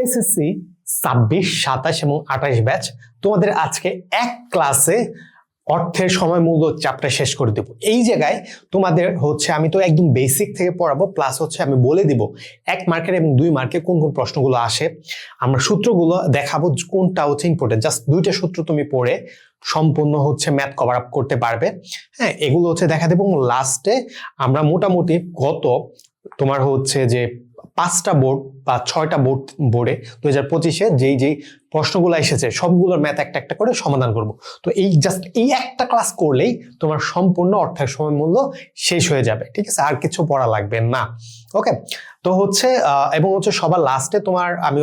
SSC 26, 27 এবং 28 batch তোমাদের আজকে এক ক্লাসে অর্থের সময় মূল্য চ্যাপ্টার শেষ করে দেব। এই জায়গায় তোমাদের হচ্ছে আমি তো একদম বেসিক থেকে পড়াবো, প্লাস হচ্ছে আমি বলে দিব 1 মার্কের এবং 2 মার্কে কোন কোন প্রশ্নগুলো আসে, আমরা সূত্রগুলো দেখাবো কোনটা হচ্ছে ইম্পর্টেন্ট। জাস্ট 2টা সূত্র তুমি পড়ে সম্পূর্ণ হচ্ছে ম্যাথ কভার আপ করতে পারবে। হ্যাঁ, এগুলো হচ্ছে দেখা দেবো। এবং লাস্টে আমরা মোটামুটি গত তোমার হচ্ছে যে 5টা বোর্ড বা 6টা বোর্ডে 2025-এ যেই প্রশ্নগুলো এসেছে সবগুলোর ম্যাথ একটা একটা করে সমাধান করব। তো এই জাস্ট এই একটা ক্লাস করলেই তোমার সম্পূর্ণ অর্থের সময় মূল্য শেষ হয়ে যাবে, ঠিক আছে? আর কিছু পড়া লাগবে না। ওকে, তো হচ্ছে এবং হচ্ছে সবার লাস্টে আমি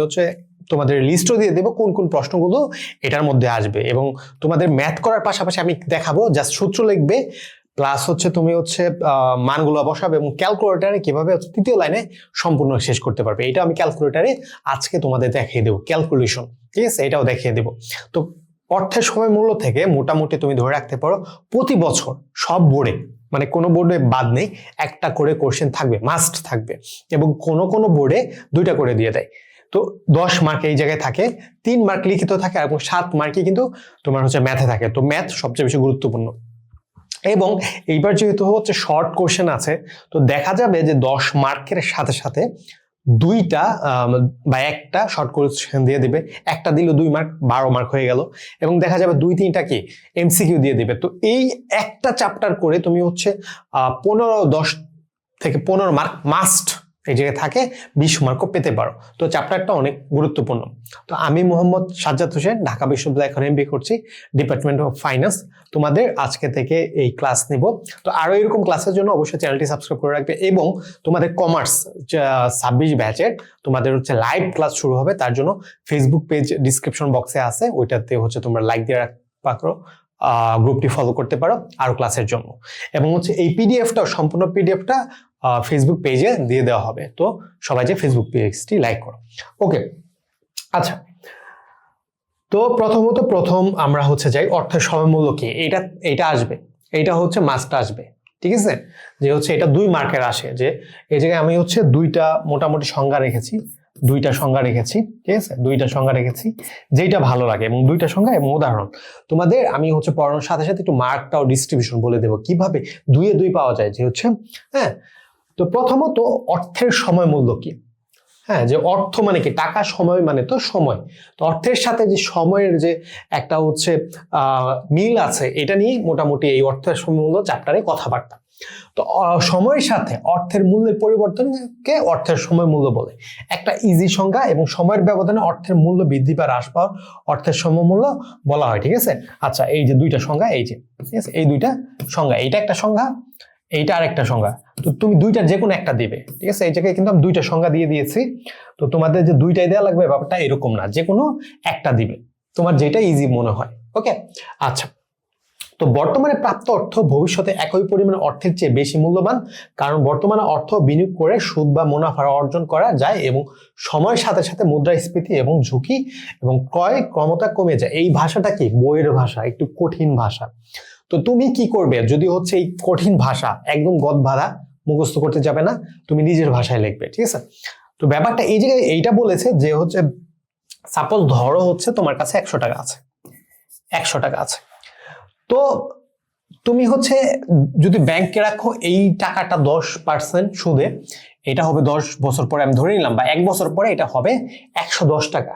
তোমাদের লিস্টও দিয়ে দেবো কোন কোন প্রশ্নগুলো এটার মধ্যে আসবে, এবং তোমাদের ম্যাথ করার পাশাপাশি আমি দেখাবো জাস্ট সূত্র লিখবে, প্লাস হচ্ছে তুমি হচ্ছে মানগুলো বসাবে এবং ক্যালকুলেটারে কিভাবে তৃতীয় লাইনে সম্পূর্ণ শেষ করতে পারবে। এটা আমি ক্যালকুলেটারে আজকে তোমাদের দেখিয়ে দেবো, ক্যালকুলেশন, ঠিক আছে? এটাও দেখিয়ে দেবো। তো অর্থের সময় মূল্য থেকে মোটামুটি তুমি ধরে রাখতে পারো প্রতি বছর সব বোর্ডে, মানে কোনো বোর্ডে বাদ নেই, একটা করে কোশ্চেন থাকবে, মাস্ট থাকবে, এবং কোনো বোর্ডে 2টা করে দিয়ে দেয়। তো 10 মার্ক এই জায়গায় থাকে, 3 মার্ক লিখিত থাকে এবং 7 মার্কই কিন্তু তোমার হচ্ছে ম্যাথে থাকে। তো ম্যাথ সবচেয়ে বেশি গুরুত্বপূর্ণ। এবং এইবার যেহেতু হচ্ছে শর্ট কোশ্চেন আছে, তো দেখা যাবে যে 10 মার্কের সাথে সাথে 2টা বা একটা শর্ট কোশ্চেন দিয়ে দিবে, একটা দিল 2 মার্ক, 12 মার্ক হয়ে গেল। এবং দেখা যাবে 2-3টা কি এমসিকিউ দিয়ে দিবে। তো এই একটা চ্যাপ্টার করে তুমি হচ্ছে 10 থেকে 15 মার্ক মাস্ট এই জায়গায় থাকে, 20 মার্কও পেতে পারো। তো চ্যাপ্টারটা অনেক গুরুত্বপূর্ণ। তো আমি মোহাম্মদ সাজ্জাদ হোসেন, ঢাকা বিশ্ববিদ্যালয় এখন এমবিএ করছি, ডিপার্টমেন্ট অফ ফাইন্যান্স। তোমাদের আজকে থেকে এই ক্লাস নিব। তো আরো এরকম ক্লাসের জন্য অবশ্যই চ্যানেলটি সাবস্ক্রাইব করে রাখবে। এবং তোমাদের কমার্স 26 ব্যাচের তোমাদের হচ্ছে লাইভ ক্লাস শুরু হবে, তার জন্য ফেসবুক পেজ ডিসক্রিপশন বক্সে আছে, ওইটাতে হচ্ছে তোমরা লাইক দিয়ে রাখতে পারো, গ্রুপটি ফলো করতে পারো আরো ক্লাসের জন্য। এবং হচ্ছে এই পিডিএফটা, সম্পূর্ণ পিডিএফটা ফেসবুক পেজে দিয়ে দেওয়া হবে। তো সবাই যে ফেসবুক পেজটি লাইক করো। ওকে, আচ্ছা, তো প্রথম আমরা হচ্ছে যাই অর্থের সময় মূল্য কি, এটা আসবে, এটা হচ্ছে মাস্ট আসবে, ঠিক আছে? যে হচ্ছে এটা 2 মার্কের আসে, যে এই জায়গায় আমি হচ্ছে 2টা মোটামুটি সংজ্ঞা রেখেছি, 2টা সংজ্ঞা রেখেছি, ঠিক আছে? 2টা সংজ্ঞা রেখেছি, যেটা ভালো লাগে, এবং 2টা সংজ্ঞা এবং উদাহরণ। তোমাদের আমি হচ্ছে পড়ানোর সাথে সাথে একটু মার্কটাও ডিস্ট্রিবিউশন বলে দেবো, কিভাবে 2-এ 2 পাওয়া যায়, যে হচ্ছে হ্যাঁ। তো প্রথমত অর্থের সময় মূল্য কি? হ্যাঁ, যে অর্থ মানে কি, টাকা, সময় মানে তো সময়। তো অর্থের সাথে যে সময়ের যে একটা হচ্ছে মিল আছে, এটা নিয়ে মোটামুটি এই অর্থের সময় মূল্য চ্যাপ্টারে কথাবার্তা। তো সময়ের সাথে অর্থের মূল্যের পরিবর্তনকে অর্থের সময় মূল্য বলে। একটা ইজি সংজ্ঞা, এবং সময়ের ব্যবধানে অর্থের মূল্য বৃদ্ধি বা হ্রাস পাওয়ার অর্থের সময় মূল্য বলা হয়, ঠিক আছে? আচ্ছা, এই যে 2টা সংজ্ঞা, এই যে, ঠিক আছে, এই 2টা সংজ্ঞা, এইটা একটা সংজ্ঞা, এইটা আরেকটা সংজ্ঞা। তো তুমি 2টার যে কোনো একটা দিবে, ঠিক আছে? এই জায়গায় কিন্তু আমি 2টা সংজ্ঞা দিয়ে দিয়েছি। তো তোমাদের যে 2টাই দেওয়া লাগবে ব্যাপারটা এরকম না, যে কোনো একটা দিবে, তোমার যেটা ইজি মনে হয়। ওকে, আচ্ছা। তো বর্তমানে প্রাপ্ত অর্থ ভবিষ্যতে একই পরিমাণ অর্থের চেয়ে বেশি মূল্যবান, কারণ বর্তমানে অর্থ বিনিয়োগ করে সুদ বা মুনাফা অর্জন করা যায়, এবং সময়ের সাথে সাথে মুদ্রাস্ফীতি এবং ঝুঁকি এবং ক্রয় ক্ষমতা কমে যায়। এই ভাষাটা কি বইয়ের ভাষা, একটু কঠিন ভাষা। তো তুমি কি করবে, যদি হচ্ছে এই কঠিন ভাষা একদম গদবাঁধা মুখস্থ করতে যাবে না, তুমি নিজের ভাষায় লিখবে, ঠিক আছে? তো ব্যাপারটা এই জায়গায় এইটা বলেছে যে হচ্ছে সাপোজ ধরো হচ্ছে তোমার কাছে 100 টাকা আছে, 100 টাকা আছে। তো তুমি হচ্ছে যদি ব্যাংকে রাখো, এই টাকাটা 10% সুদে, এটা হবে 10 বছর পরে, আমি ধরে নিলাম, বা 1 বছর পরে এটা হবে 110 টাকা।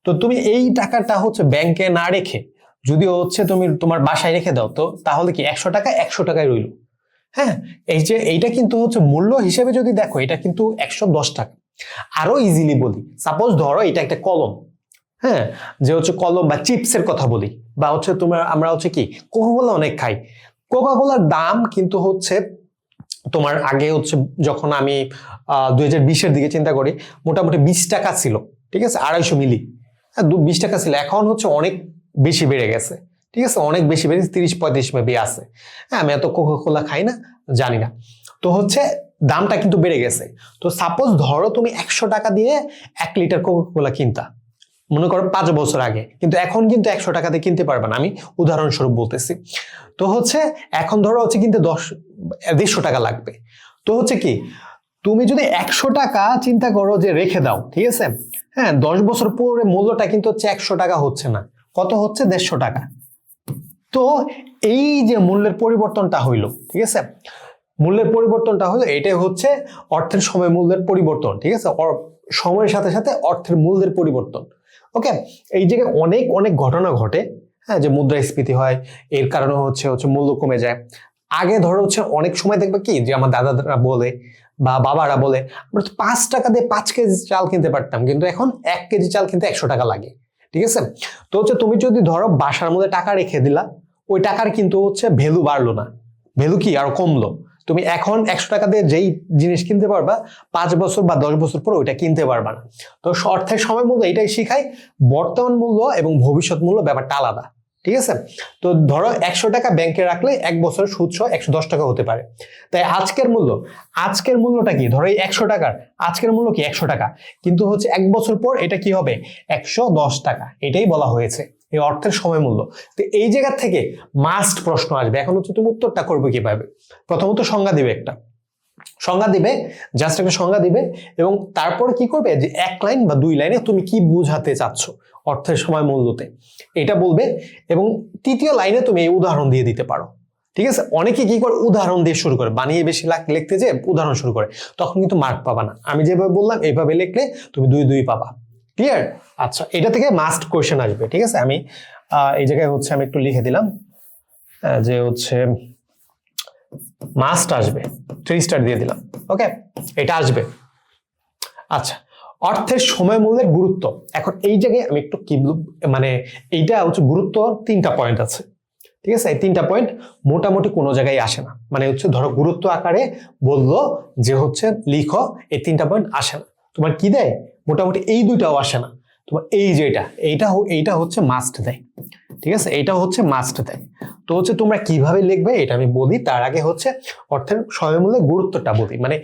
তো তুমি এই টাকাটা হচ্ছে ব্যাংকে না রেখে যদি হচ্ছে তুমি তোমার বাসায় রেখে দাও, তো তাহলে কি 100 টাকা 100 টাকায় রইল। হ্যাঁ, এই যে এইটা কিন্তু হচ্ছে মূল্য হিসেবে যদি দেখো, এটা কিন্তু 110 টাকা। আরো ইজিলি বলি, সাপোজ ধরো এটা একটা কলম, হ্যাঁ, যে হচ্ছে কলম বা চিপসের কথা বলি, বা হচ্ছে আমরা হচ্ছে কি কোকাকোলা অনেক খাই, কোকাকোলার দাম কিন্তু হচ্ছে তোমার আগে হচ্ছে যখন আমি 2020-এর দিকে চিন্তা করি, মোটামুটি 20 টাকা ছিল, ঠিক আছে? 250 মিলি, হ্যাঁ, 20 টাকা ছিল। এখন হচ্ছে অনেক বেশি বেড়ে গেছে, ঠিক আছে? অনেক বেশি বেড়ে 30-35 মেবি আছে। হ্যাঁ, আমি এত কোকাকোলা খাই না, জানি না। তো হচ্ছে দামটা কিন্তু বেড়ে গেছে। তো সাপোজ ধরো তুমি 100 টাকা দিয়ে 1 লিটার কোকাকোলা কিনতা, মনে করো 5 বছর আগে, কিন্তু এখন কিন্তু 100 টাকা দিয়ে কিনতে পারবে না, আমি উদাহরণস্বরূপ বলতেছি। তো হচ্ছে এখন ধরো হচ্ছে কিন্তু 150 টাকা লাগবে। তো হচ্ছে কি তুমি যদি 100 টাকা চিন্তা করো যে রেখে দাও, ঠিক আছে, হ্যাঁ 10 বছর পরে মূল্যটা কিন্তু হচ্ছে 100 টাকা হচ্ছে না, কত হচ্ছে 150 টাকা। তো এই যে মূল্যের পরিবর্তনটা হইলো, ঠিক আছে, মূল্যের পরিবর্তনটা হলো এটাই হচ্ছে অর্থের সময় মূল্যের পরিবর্তন, ঠিক আছে, সময়ের সাথে সাথে অর্থের মূল্যের পরিবর্তন। ওকে, এই জায়গায় অনেক অনেক ঘটনা ঘটে, হ্যাঁ, যে মুদ্রাস্ফীতি হয়, এর কারণে হচ্ছে মূল্য কমে যায়। আগে ধরো হচ্ছে অনেক সময় দেখবে কি যে আমার দাদারা বলে বা বাবারা বলে আমরা তো 5 টাকা দিয়ে 5 কেজি চাল কিনতে পারতাম, কিন্তু এখন 1 কেজি চাল কিনতে 100 টাকা লাগে, ঠিক আছে। তো হচ্ছে তুমি যদি ধরো বাসার মধ্যে টাকা রেখে দিলা, ওই টাকার কিন্তু হচ্ছে ভ্যালু বাড়লো না, ভ্যালু কি আরো কমলো। তুমি এখন 100 টাকা দিয়ে যেই জিনিস কিনতে পারবা 5 বছর বা 10 বছর পর ওইটা কিনতে পারবা না। তো অর্থের সময় মূল্য এটাই শিখায়, বর্তমান মূল্য এবং ভবিষ্যৎ মূল্য ব্যাপারটা আলাদা, ঠিক আছে। তো ধরো 100 টাকা ব্যাংকে রাখলে 1 বছর সুদ সহ 110 টাকা হতে পারে। তাই আজকের মূল্যটা কি, ধরো এই 100 টাকার আজকের মূল্য কি 100 টাকা, কিন্তু হচ্ছে 1 বছর পর এটা কি হবে 110 টাকা, এটাই বলা হয়েছে এই অর্থের সময় মূল্য। তো এই জায়গা থেকে মাস্ট প্রশ্ন আসবে, এখন হচ্ছে তুমি উত্তরটা করবে কিভাবে। প্রথমত সংজ্ঞা দিবে, জাস্ট একটা সংজ্ঞা দিবে, এবং তারপর কি করবে যে 1 লাইন বা 2 লাইনে তুমি কি বুঝাতে চাচ্ছ অর্থের সময় মূল্যতে এটা বলবে, এবং তৃতীয় লাইনে তুমি এই উদাহরণ দিয়ে দিতে পারো, ঠিক আছে। অনেকে কি করে উদাহরণ দিয়ে শুরু করে, বানিয়ে বেশি লিখতে যে উদাহরণ শুরু করে, তখন কিন্তু মার্ক পাবা না। আমি যেভাবে বললাম এইভাবে লিখলে তুমি 2 পাবা, ক্লিয়ার। আচ্ছা, এটা থেকে মাস্ট কোশ্চেন আসবে, ঠিক আছে। আমি এই জায়গায় হচ্ছে আমি একটু লিখে দিলাম যে হচ্ছে মাস্ট আসবে, 3 স্টার দিয়ে দিলাম, ওকে, এটা আসবে। আচ্ছা, অর্থের সময় মূল্যের গুরুত্ব, এখন এই জায়গায় আমি একটু কি মানে এইটা হচ্ছে গুরুত্ব 3টা পয়েন্ট আছে, ঠিক আছে। এই 3টা পয়েন্ট মোটামুটি কোনো জায়গায় আসে না, মানে হচ্ছে ধরো গুরুত্ব আকারে বললো যে হচ্ছে লিখো, এই 3টা পয়েন্ট আসে না। তোমার কি দেয়, মোটামুটি এই 2টাও আসে না, তোমার এই যে এইটা হচ্ছে মাস্ট দেয়, ঠিক আছে, এইটা হচ্ছে মাস্ট দেয়। তো হচ্ছে তোমরা কিভাবে লিখবে এটা আমি বলি, তার আগে হচ্ছে অর্থের সময় মূল্যের গুরুত্বটা বলি। মানে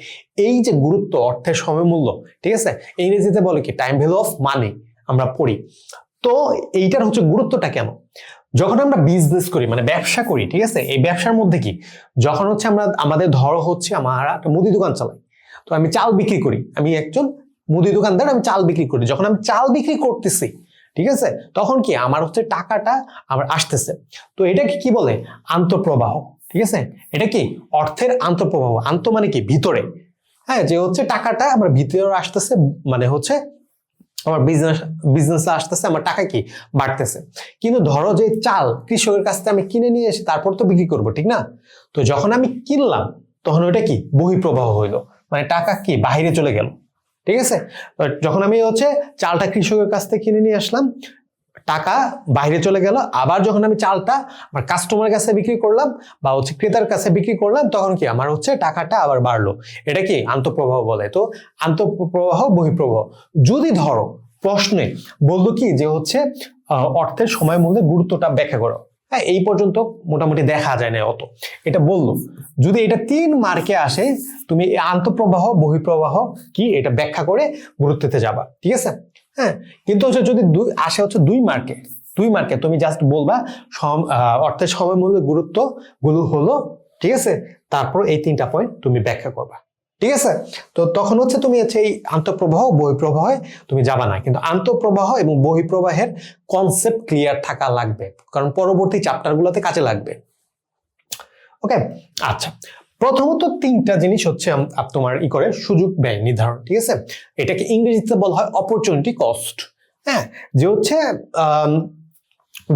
এই যে গুরুত্ব অর্থের সময় মূল্য, ঠিক আছে, ইংরেজিতে বলে কি টাইম ভ্যালু অফ মানি, আমরা পড়ি। তো এইটার হচ্ছে গুরুত্বটা কেন, যখন আমরা বিজনেস করি মানে ব্যবসা করি, ঠিক আছে, এই ব্যবসার মধ্যে কি যখন হচ্ছে আমাদের ধরো হচ্ছে আমার একটা মুদি দোকান চালাই, তো আমি চাল বিক্রি করি, আমি একজন মুদি দোকানদার, আমি চাল বিক্রি করি, যখন আমি চাল বিক্রি করতেছি, ঠিক আছে, তখন কি আমার হচ্ছে টাকাটা আমার আসতেছে। তো এটাকে কি বলে আন্তঃপ্রবাহ, ঠিক আছে, এটা কি অর্থের আন্তঃপ্রবাহ। আন্ত মানে কি ভিতরে, হ্যাঁ, যে হচ্ছে টাকাটা আমার ভিতরে আসতেছে, মানে হচ্ছে আমার বিজনেস আসতেছে, আমার টাকা কি বাড়তেছে। কিন্তু ধরো যে চাল কৃষকের কাছ থেকে আমি কিনে নিয়ে এসে তারপর তো বিক্রি করবো, ঠিক না। তো যখন আমি কিনলাম তখন ওইটা কি বহিঃপ্রবাহ হইলো, মানে টাকা কি বাহিরে চলে গেল, ঠিক আছে। যখন আমি হচ্ছে চালটা কৃষকের কাছ থেকে কিনে নিয়ে আসলাম, টাকা বাইরে চলে গেল, আবার যখন আমি চালটা আমার কাস্টমারের কাছে বিক্রি করলাম বা হচ্ছে ক্রেতার কাছে বিক্রি করলাম, তখন কি আমার হচ্ছে টাকাটা আবার বাড়লো, এটা কি আন্তঃপ্রবাহ বলে। তো আন্তঃপ্রবাহ বহিঃপ্রবাহ। যদি ধরো প্রশ্নে বললো কি যে হচ্ছে অর্থের সময় মূল্যের গুরুত্বটা ব্যাখ্যা করো, হ্যাঁ, এই পর্যন্ত মোটামুটি দেখা যায় না অত, এটা বললো। যদি এটা 3 মার্কে আসে, তুমি আন্তঃপ্রবাহ বহিঃপ্রবাহ কি এটা ব্যাখ্যা করে গুরুত্বতে যাবা, ঠিক আছে। হ্যাঁ, কিন্তু হচ্ছে যদি আসে হচ্ছে 2 মার্কে তুমি জাস্ট বলবা অর্থের সময় মূল্যের গুরুত্ব গুলো হলো, ঠিক আছে, তারপর এই 3টা পয়েন্ট তুমি ব্যাখ্যা করবা, ঠিক আছে। তো তখন হচ্ছে তুমি হচ্ছে এই আন্তঃপ্রবাহ বহিঃপ্রবাহে তুমি যাবা না, কিন্তু আন্তঃপ্রবাহ এবং বহিঃপ্রবাহের কনসেপ্ট ক্লিয়ার থাকা লাগবে, কারণ পরবর্তী চ্যাপ্টারগুলোতে কাজে লাগবে। ওকে, আচ্ছা, প্রথমত 3টা জিনিস হচ্ছে তোমার করে সুযোগ ব্যয় নির্ধারণ, ঠিক আছে, এটাকে ইংরেজিতে বলা হয় অপরচুনিটি কস্ট। হ্যাঁ, যে হচ্ছে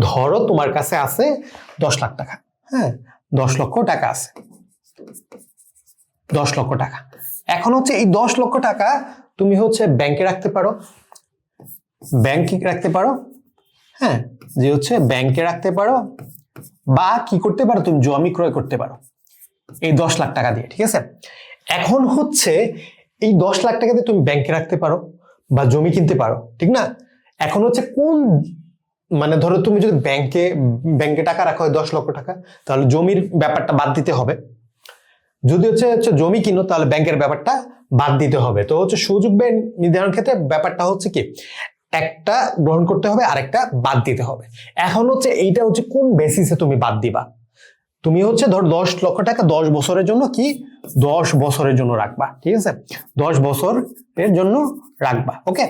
ধরো তোমার কাছে আছে 10 লাখ টাকা, হ্যাঁ 10 লক্ষ টাকা আছে, 10 লক্ষ টাকা। এখন হচ্ছে এই 10 লক্ষ টাকা তুমি হচ্ছে ব্যাংকে রাখতে পারো, হ্যাঁ, যে হচ্ছে ব্যাংকে রাখতে পারো, বা কি করতে পারো তুমি জমি ক্রয় করতে পারো এই 10 লাখ টাকা দিয়ে, ঠিক আছে। এখন হচ্ছে এই 10 লাখ টাকা দিয়ে তুমি ব্যাংকে রাখতে পারো বা জমি কিনতে পারো, ঠিক না। এখন হচ্ছে কোন, মানে ধরো তুমি যদি ব্যাংকে টাকা রাখো 10 লক্ষ টাকা, তাহলে জমির ব্যাপারটা বাদ দিতে হবে। যদি হচ্ছে জমি কিনো তাহলে ব্যাংকের ব্যাপারটা বাদ দিতে হবে। তো হচ্ছে সুযোগ ব্যয় নির্ধারণ ক্ষেত্রে ব্যাপারটা হচ্ছে কি একটা গ্রহণ করতে হবে আর একটা বাদ দিতে হবে। এখন হচ্ছে এইটা হচ্ছে কোন বেসিসে তুমি বাদ দিবা, তুমি হচ্ছে ধর 10 লক্ষ টাকা 10 বছরের জন্য কি 10 বছরের জন্য রাখবা, ঠিক আছে? 10 বছরের জন্য রাখবা, ওকে?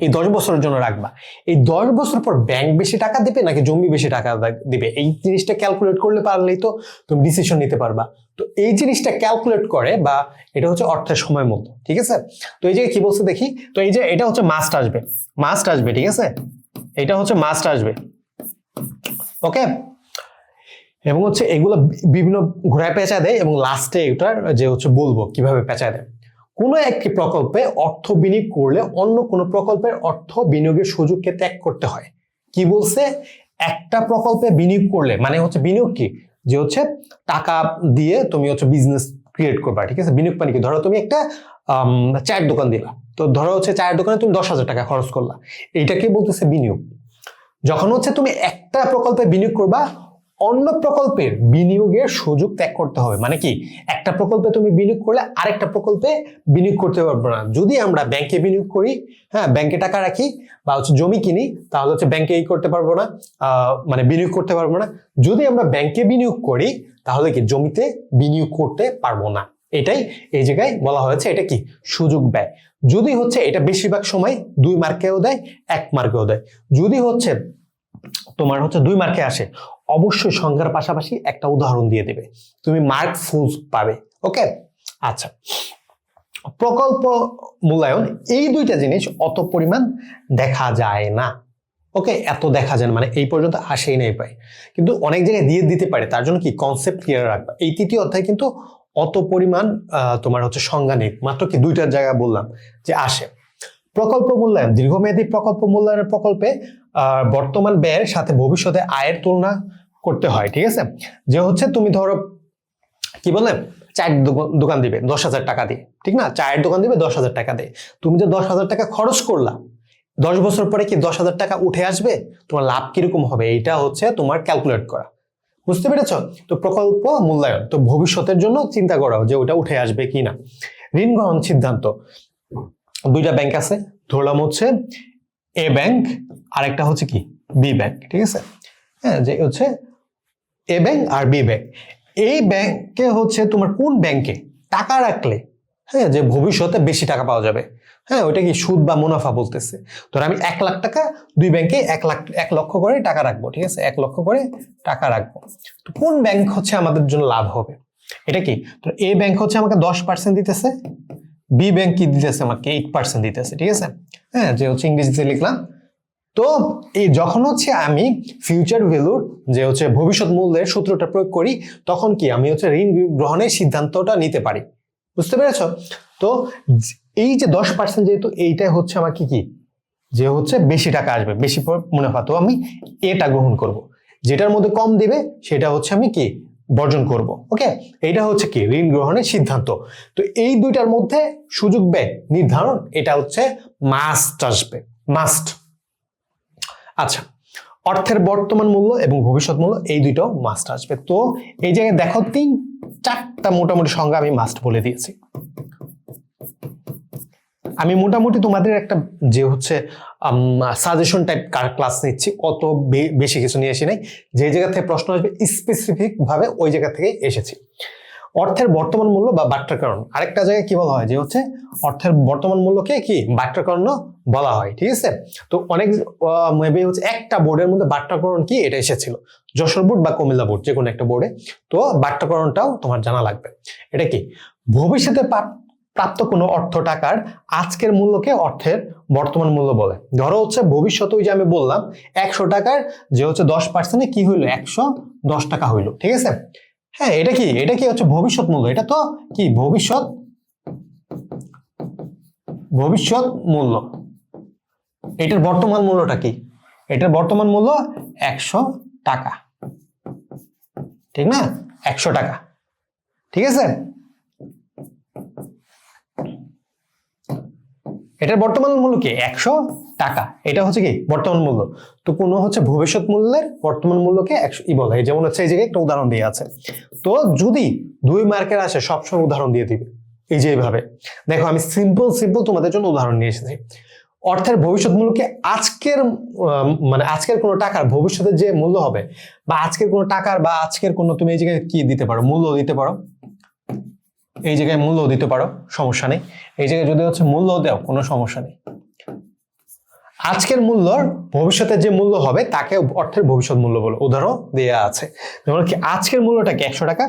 এই 10 বছরের জন্য রাখবা। এই 10 বছর পর ব্যাংক বেশি টাকা দিবে নাকি জমি বেশি টাকা দিবে, এই জিনিসটা ক্যালকুলেট করলে পারলেই তো তুমি ডিসিশন নিতে পারবা। তো এই জিনিসটা ক্যালকুলেট করে, বা এটা হচ্ছে অর্থের সময় মূল্য, ঠিক আছে? তো এই যে কি বলছে দেখি, তো এই যে এটা হচ্ছে মাস্ট আসবে, ঠিক আছে? এটা হচ্ছে মাস্ট আসবে, ওকে? এবং হচ্ছে এগুলো বিভিন্ন ঘোরায় পেঁচা দেয়, এবং লাস্টে এটার যে হচ্ছে বলবো কিভাবে পেঁচা দেয়। কোনো একটি প্রকল্পে অর্থ বিনিয়োগ করলে অন্য কোনো প্রকল্পের অর্থ বিনিয়োগের সুযোগকে ত্যাগ করতে হয়। কি বলছে? একটা প্রকল্পে বিনিয়োগ করলে মানে হচ্ছে বিনিয়োগ কি, যে হচ্ছে টাকা দিয়ে তুমি হচ্ছে বিজনেস ক্রিয়েট করবা, ঠিক আছে? বিনিয়োগ মানে কি, ধরো তুমি একটা চায়ের দোকান দিলা, তো ধরো হচ্ছে চায়ের দোকানে তুমি 10,000 টাকা খরচ করলা, এইটাকে বলতেছে বিনিয়োগ। যখন হচ্ছে তুমি একটা প্রকল্পে বিনিয়োগ করবা, অন্য প্রকল্পের বিনিয়োগের সুযোগ ত্যাগ করতে হবে। মানে কি, একটা প্রকল্পে তুমি বিনিয়োগ করলে আরেকটা প্রকল্পে বিনিয়োগ করতে পারবো না। যদি আমরা ব্যাংকে বিনিয়োগ করি, হ্যাঁ, ব্যাংকে টাকা রাখি বা হচ্ছে জমি কিনি, তাহলে হচ্ছে ব্যাংকে করতে পারবো না, মানে বিনিয়োগ করতে পারবো না। যদি আমরা ব্যাংকে বিনিয়োগ করি, তাহলে কি জমিতে বিনিয়োগ করতে পারবো না। এটাই এই জায়গায় বলা হয়েছে, এটা কি সুযোগ ব্যয়। যদি হচ্ছে এটা বেশিরভাগ সময় 2 মার্কেও দেয়, 1 মার্কেও দেয়। যদি হচ্ছে তোমার হচ্ছে 2 মার্কে আসে, অবশ্যই সংখ্যার পাশাপাশি একটা উদাহরণ দিয়ে দেবে, তুমি মার্ক ফুল পাবে, ওকে? আচ্ছা, প্রকল্প মূল্যায়ন, এই দুইটা জিনিস অত পরিমাণ দেখা যায় না, ওকে? এত দেখা যায় না, মানে এই পর্যন্ত আসেই নাই পাই, কিন্তু অনেক জায়গায় দিয়ে দিতে পারে। তার জন্য কি কনসেপ্ট ক্লিয়ার রাখবা। এই 3য় অধ্যায় কিন্তু অত পরিমাণ তোমার হচ্ছে সংজ্ঞা নেই, মাত্র কি 2টার জায়গা বললাম যে আসে। প্রকল্প মূল্যায়ন, দীর্ঘমেয়াদী প্রকল্প মূল্যায়নের প্রকল্পে বর্তমান ব্যয়ের সাথে ভবিষ্যতে আয়ের তুলনা করতে হয়, ঠিক আছে? যে হচ্ছে তুমি ধরো কি বলে, চায়ের দোকান দিবে 10,000 টাকা দিয়ে, ঠিক না? চায়ের দোকান দিবে 10,000 টাকা দিয়ে, তুমি যে 10,000 টাকা খরচ করলা, 10 বছর পরে কি 10,000 টাকা উঠে আসবে? তোমার লাভ কিরকম হবে, এইটা হচ্ছে তোমার ক্যালকুলেট করা, বুঝতে পেরেছ? তো প্রকল্প মূল্যায়ন, তো ভবিষ্যতের জন্য চিন্তা করা যে ওটা উঠে আসবে কিনা। ঋণ গ্রহণ সিদ্ধান্ত, 2টা ব্যাংক আছে, ধরলাম হচ্ছে এ ব্যাংক, আরেকটা হচ্ছে কি বি ব্যাংক, ঠিক আছে? হ্যাঁ, যে হচ্ছে এ ব্যাংক আর বি ব্যাংক। এই ব্যাংকে হচ্ছে তোমার কোন ব্যাংকে টাকা রাখলে, হ্যাঁ, যে ভবিষ্যতে বেশি টাকা পাওয়া যাবে, হ্যাঁ, ওইটা কি সুদ বা মুনাফা বলতেছে। ধর আমি 1 লাখ টাকা 2 ব্যাংকে 1 লক্ষ করে টাকা রাখবো, ঠিক আছে? 1 লক্ষ করে টাকা রাখবো, তো কোন ব্যাংক হচ্ছে আমাদের জন্য লাভ হবে? এটা কি, তো এ ব্যাংক হচ্ছে আমাকে 10% দিতেছে, বি ব্যাংক কি দিতেছে আমাকে 8% দিতেছে, ঠিক আছে? হ্যাঁ, যে হচ্ছে ইংরেজিতে লিখলাম। তো এই যখন হচ্ছে আমি ফিউচার ভ্যালুর যে হচ্ছে ভবিষ্যৎ মূল্যের সূত্রটা প্রয়োগ করি, তখন কি আমি হচ্ছে ঋণ গ্রহণের সিদ্ধান্তটা নিতে পারি, বুঝতে পেরেছ? তো এই যে 10% যেহেতু এইটাই হচ্ছে আমাকে কি, যে হচ্ছে বেশি টাকা আসবে, বেশি মুনাফা, তো আমি এটা গ্রহণ করব। যেটার মধ্যে কম দিবে সেটা হচ্ছে আমি কি বর্জন করব, ওকে? এইটা হচ্ছে কি ঋণ গ্রহণের সিদ্ধান্ত। তো এই দুইটার মধ্যে সুযোগ ব্যয় নির্ধারণ, এটা হচ্ছে মাস্ট আসবে, মাস্ট। আচ্ছা, অর্থের বর্তমান মূল্য এবং ভবিষ্যৎ মূল্য, এই দুইটাও মাস্ট আসবে। তো এই জায়গায় দেখো 3-4টা মোটামুটি সংজ্ঞা আমি মাস্ট বলে দিয়েছি। আমি মোটামুটি তোমাদের একটা যে হচ্ছে সাজেশন টাইপ ক্লাস নিচ্ছি, অত বেশি কিছু নিয়ে আসি নাই। যে জায়গা থেকে প্রশ্ন আসবে স্পেসিফিক ভাবে ওই জায়গা থেকে এসেছি। অর্থের বর্তমান মূল্য বা বাট্টাকরণ, আরেকটা জায়গায় কি বলা হয়, যে হচ্ছে অর্থের বর্তমান মূল্যকে কি বাট্টাকরণ বলা হয়, ঠিক আছে? তো অনেক মেবি হচ্ছে একটা বোর্ডের মধ্যে বাট্টাকরণ কি এটা এসেছিল, যশোর বোর্ড বা কুমিল্লা বোর্ড, যে কোনো একটা বোর্ডে। তো বাট্টাকরণটাও তোমার জানা লাগবে। এটা কি, ভবিষ্যতে প্রাপ্ত কোনো অর্থ টাকার আজকের মূল্যকে অর্থের বর্তমান মূল্য বলে। ধরো হচ্ছে ভবিষ্যতে ওই যে আমি বললাম 100 টাকার যে হচ্ছে 10% কি হইলো, 110 টাকা হইলো, ঠিক আছে? হ্যাঁ, এটা কি, এটা কি হচ্ছে ভবিষ্যৎ মূল্য, এটা তো কি ভবিষ্যৎ মূল্য। এটার বর্তমান মূল্যটা কি, এটার বর্তমান মূল্য 100 টাকা, ঠিক না? 100 টাকা, ঠিক আছে? এটার বর্তমান মূল্য কি 100 টাকা, এটা হচ্ছে কি বর্তমান মূল্য। তো কোন হচ্ছে ভবিষ্যৎ মূল্যের বর্তমান মূল্যকে 100 বলা হয়। যেমন হচ্ছে এই জায়গায় একটা উদাহরণ দিয়ে আছে। তো যদি 2 মার্কের আসে সবসময় উদাহরণ দিয়ে দিবে, এই যে এইভাবে দেখো, আমি সিম্পল তোমাদের জন্য উদাহরণ নিয়ে এসেছি। অর্থের ভবিষ্যৎ মূল্যকে আজকের মানে আজকের কোনো টাকার ভবিষ্যতের যে মূল্য হবে, বা আজকের কোনো টাকার বা আজকের কোনো, তুমি এই জায়গায় কি দিতে পারো, মূল্য দিতে পারো, এই জায়গায় মূল্য দিতে পারো, সমস্যা নেই। এই জায়গায় যদি হচ্ছে মূল্য দাও, কোনো সমস্যা নেই। আজকের মূল্যর ভবিষ্যতের যে মূল্য হবে তাকে অর্থের ভবিষ্যৎ মূল্য বলো। উদাহরণ দেওয়া আছে, যেমন কি আজকের মূল্যটা কি 100 টাকা,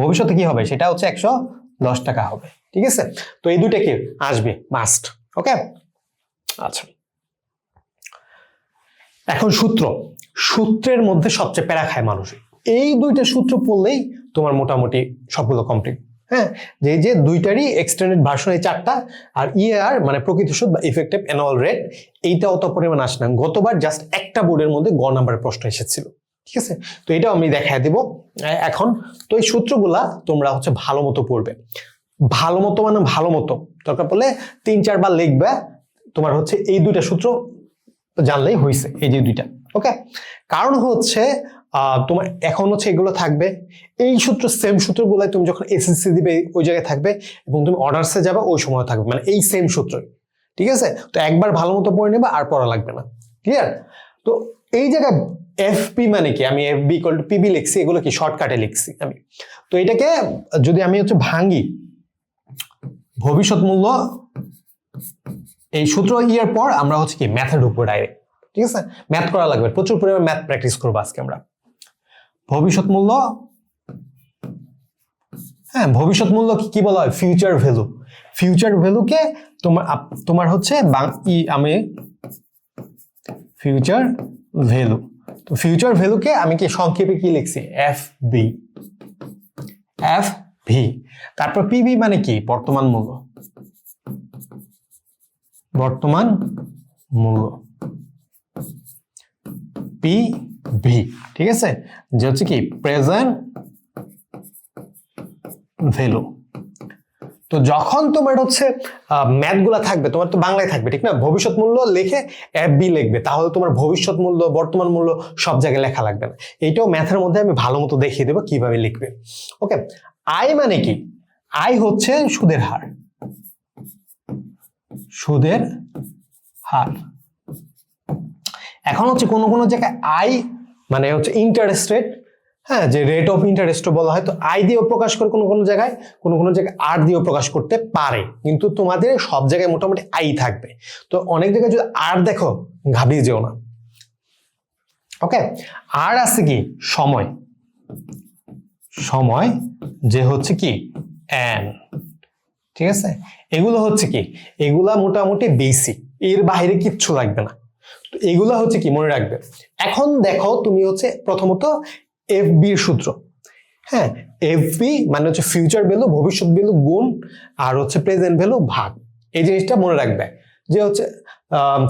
ভবিষ্যতে কি হবে সেটা হচ্ছে 110 টাকা হবে। ঠিক আছে, তো এই দুইটা কি আসবে মাস্ট। ওকে, আচ্ছা, এখন সূত্রের মধ্যে সবচেয়ে প্যারা খায় মানুষ। এই দুইটা সূত্র পড়লেই তোমার মোটামুটি সবগুলো কমপ্লিট। হ্যাঁ, যে দুইটারই এক্সটেন্ডেড ভার্সন এই চারটা, আর ইআর মানে প্রকৃত সুদ বা ইফেক্টিভ অ্যানুয়াল রেট, এইটা অত পরিমাণ আসে না। গতবার জাস্ট একটা বোর্ডের মধ্যে গ নাম্বারের প্রশ্ন এসেছিল। ঠিক আছে, তো এটাও আমি দেখায় দিব এখন। তো এই সূত্রগুলা তোমরা হচ্ছে ভালো মতো পড়বে, ভালো মতো মানে ভালো মতো, দরকার পড়লে 3-4 বার লিখবে। তোমার হচ্ছে এই দুইটা সূত্র জানলেই হয়েছে, এই যে দুইটা। ওকে, কারণ হচ্ছে তোমার এখন হচ্ছে এগুলো থাকবে, এই সূত্র সেম সূত্রগুলো তুমি যখন এসএসসি দিবে ওই জায়গায় থাকবে, এবং তুমি অনার্সে যাবে ওই সময় থাকবে, মানে এই সেম সূত্রই। ঠিক আছে, তো একবার ভালো মতো পড়ে নেবে, আর পড়া লাগবে না। ক্লিয়ার? তো এই জায়গায় এফপি মানে কি, আমি এফবি ইকুয়াল টু পিবি লিখছি, এগুলো কি শর্টকাটে লিখছি আমি। তো এটাকে যদি আমি হচ্ছে ভাঙ্গি, ভবিষ্যৎ মূল্য এই সূত্র ইয়ার পর আমরা হচ্ছে কি ম্যাথে ঢুকবো ডাইরেক্ট। ঠিক আছে, ম্যাথ করা লাগবে, প্রচুর পরিমাণে ম্যাথ প্র্যাকটিস করবো আজকে আমরা। ভবিষ্যৎ মূল্য, হ্যাঁ, ভবিষ্যৎ মূল্য কি বলা হয়, ফিউচার ভ্যালু। ফিউচার ভ্যালুকে তোমার হচ্ছে আমি ফিউচার ভ্যালু, তো ফিউচার ভ্যালুকে আমি কি সংক্ষেপে কি লিখছি, এফ ভি। তারপর পিবি মানে কি, বর্তমান মূল্য, পিভি। ঠিক আছে, যে হচ্ছে কি প্রেজেন্ট ভ্যালু। তো যখন তোমার হচ্ছে ম্যাথ গুলা থাকবে, তোমার তো বাংলায় থাকবে, ঠিক না? ভবিষ্যৎ মূল্য লিখে এফবি লিখবে, তাহলে তোমার ভবিষ্যৎ মূল্য, বর্তমান মূল্য সব জায়গায় লেখা লাগবে না। এইটাও ম্যাথের মধ্যে আমি ভালো মতো দেখিয়ে দেবো কিভাবে লিখবে। ওকে, আই মানে কি, আই হচ্ছে সুদের হার, এখন হচ্ছে কোন জায়গায় আই মানে হচ্ছে ইন্টারেস্ট রেট, হ্যাঁ, যে রেট অফ ইন্টারেস্ট বলা হয়, তো আই দিয়েও প্রকাশ করে কোন জায়গায়, কোন জায়গায় আর দিয়েও প্রকাশ করতে পারে, কিন্তু তোমাদের সব জায়গায় মোটামুটি আই থাকবে। তো অনেক জায়গায় যদি আর দেখো ঘাবড়িয়ে যেও না। ওকে, আর আছে কি সময়, যে হচ্ছে কি এন। ঠিক আছে, এগুলো হচ্ছে কি, এগুলা মোটামুটি বেসিক, এর বাইরে কিচ্ছু লাগবে না। তো এগুলা হচ্ছে কি মনে রাখবে। এখন দেখো তুমি হচ্ছে প্রথমত এফবি এর সূত্র, হ্যাঁ, এফবি মানে হচ্ছে ফিউচার ভ্যালু, ভবিষ্যৎ ভ্যালু গুণ, আর হচ্ছে প্রেজেন্ট ভ্যালু ভাগ। এই জিনিসটা মনে রাখবে, যে হচ্ছে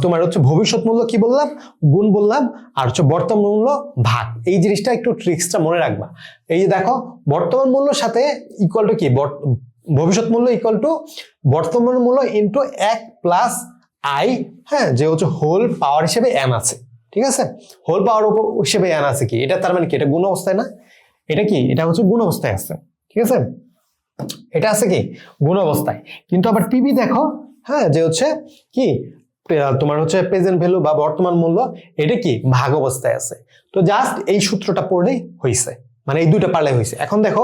তোমার হচ্ছে ভবিষ্যৎ মূল্য কি বললাম, গুণ বললাম, আর হচ্ছে বর্তমান মূল্য ভাগ। এই জিনিসটা একটু ট্রিক্সটা মনে রাখবা। এই যে দেখো, বর্তমান মূল্যের সাথে ইকুয়াল টু কি, ভবিষ্যৎ মূল্য ইকুয়াল টু বর্তমান মূল্য ইন্টু 1 প্লাস আই, হ্যাঁ, যে হচ্ছে হোল পাওয়ার হিসেবে এন আছে। ঠিক আছে, হোল পাওয়ার হিসেবে এন আছে কি, এটা তার মানে কি, এটা গুণ অবস্থায় না, এটা কি, এটা হচ্ছে গুণ অবস্থায় আছে। ঠিক আছে, এটা আছে কি গুণ অবস্থায়। কিন্তু আবার পিবি দেখো, হ্যাঁ, যে হচ্ছে কি তোমার হচ্ছে প্রেজেন্ট ভ্যালু বা বর্তমান মূল্য, এটা কি ভাগ অবস্থায় আছে। তো জাস্ট এই সূত্রটা পড়লেই হয়েছে, মানে এই দুইটা পারলে হয়েছে। এখন দেখো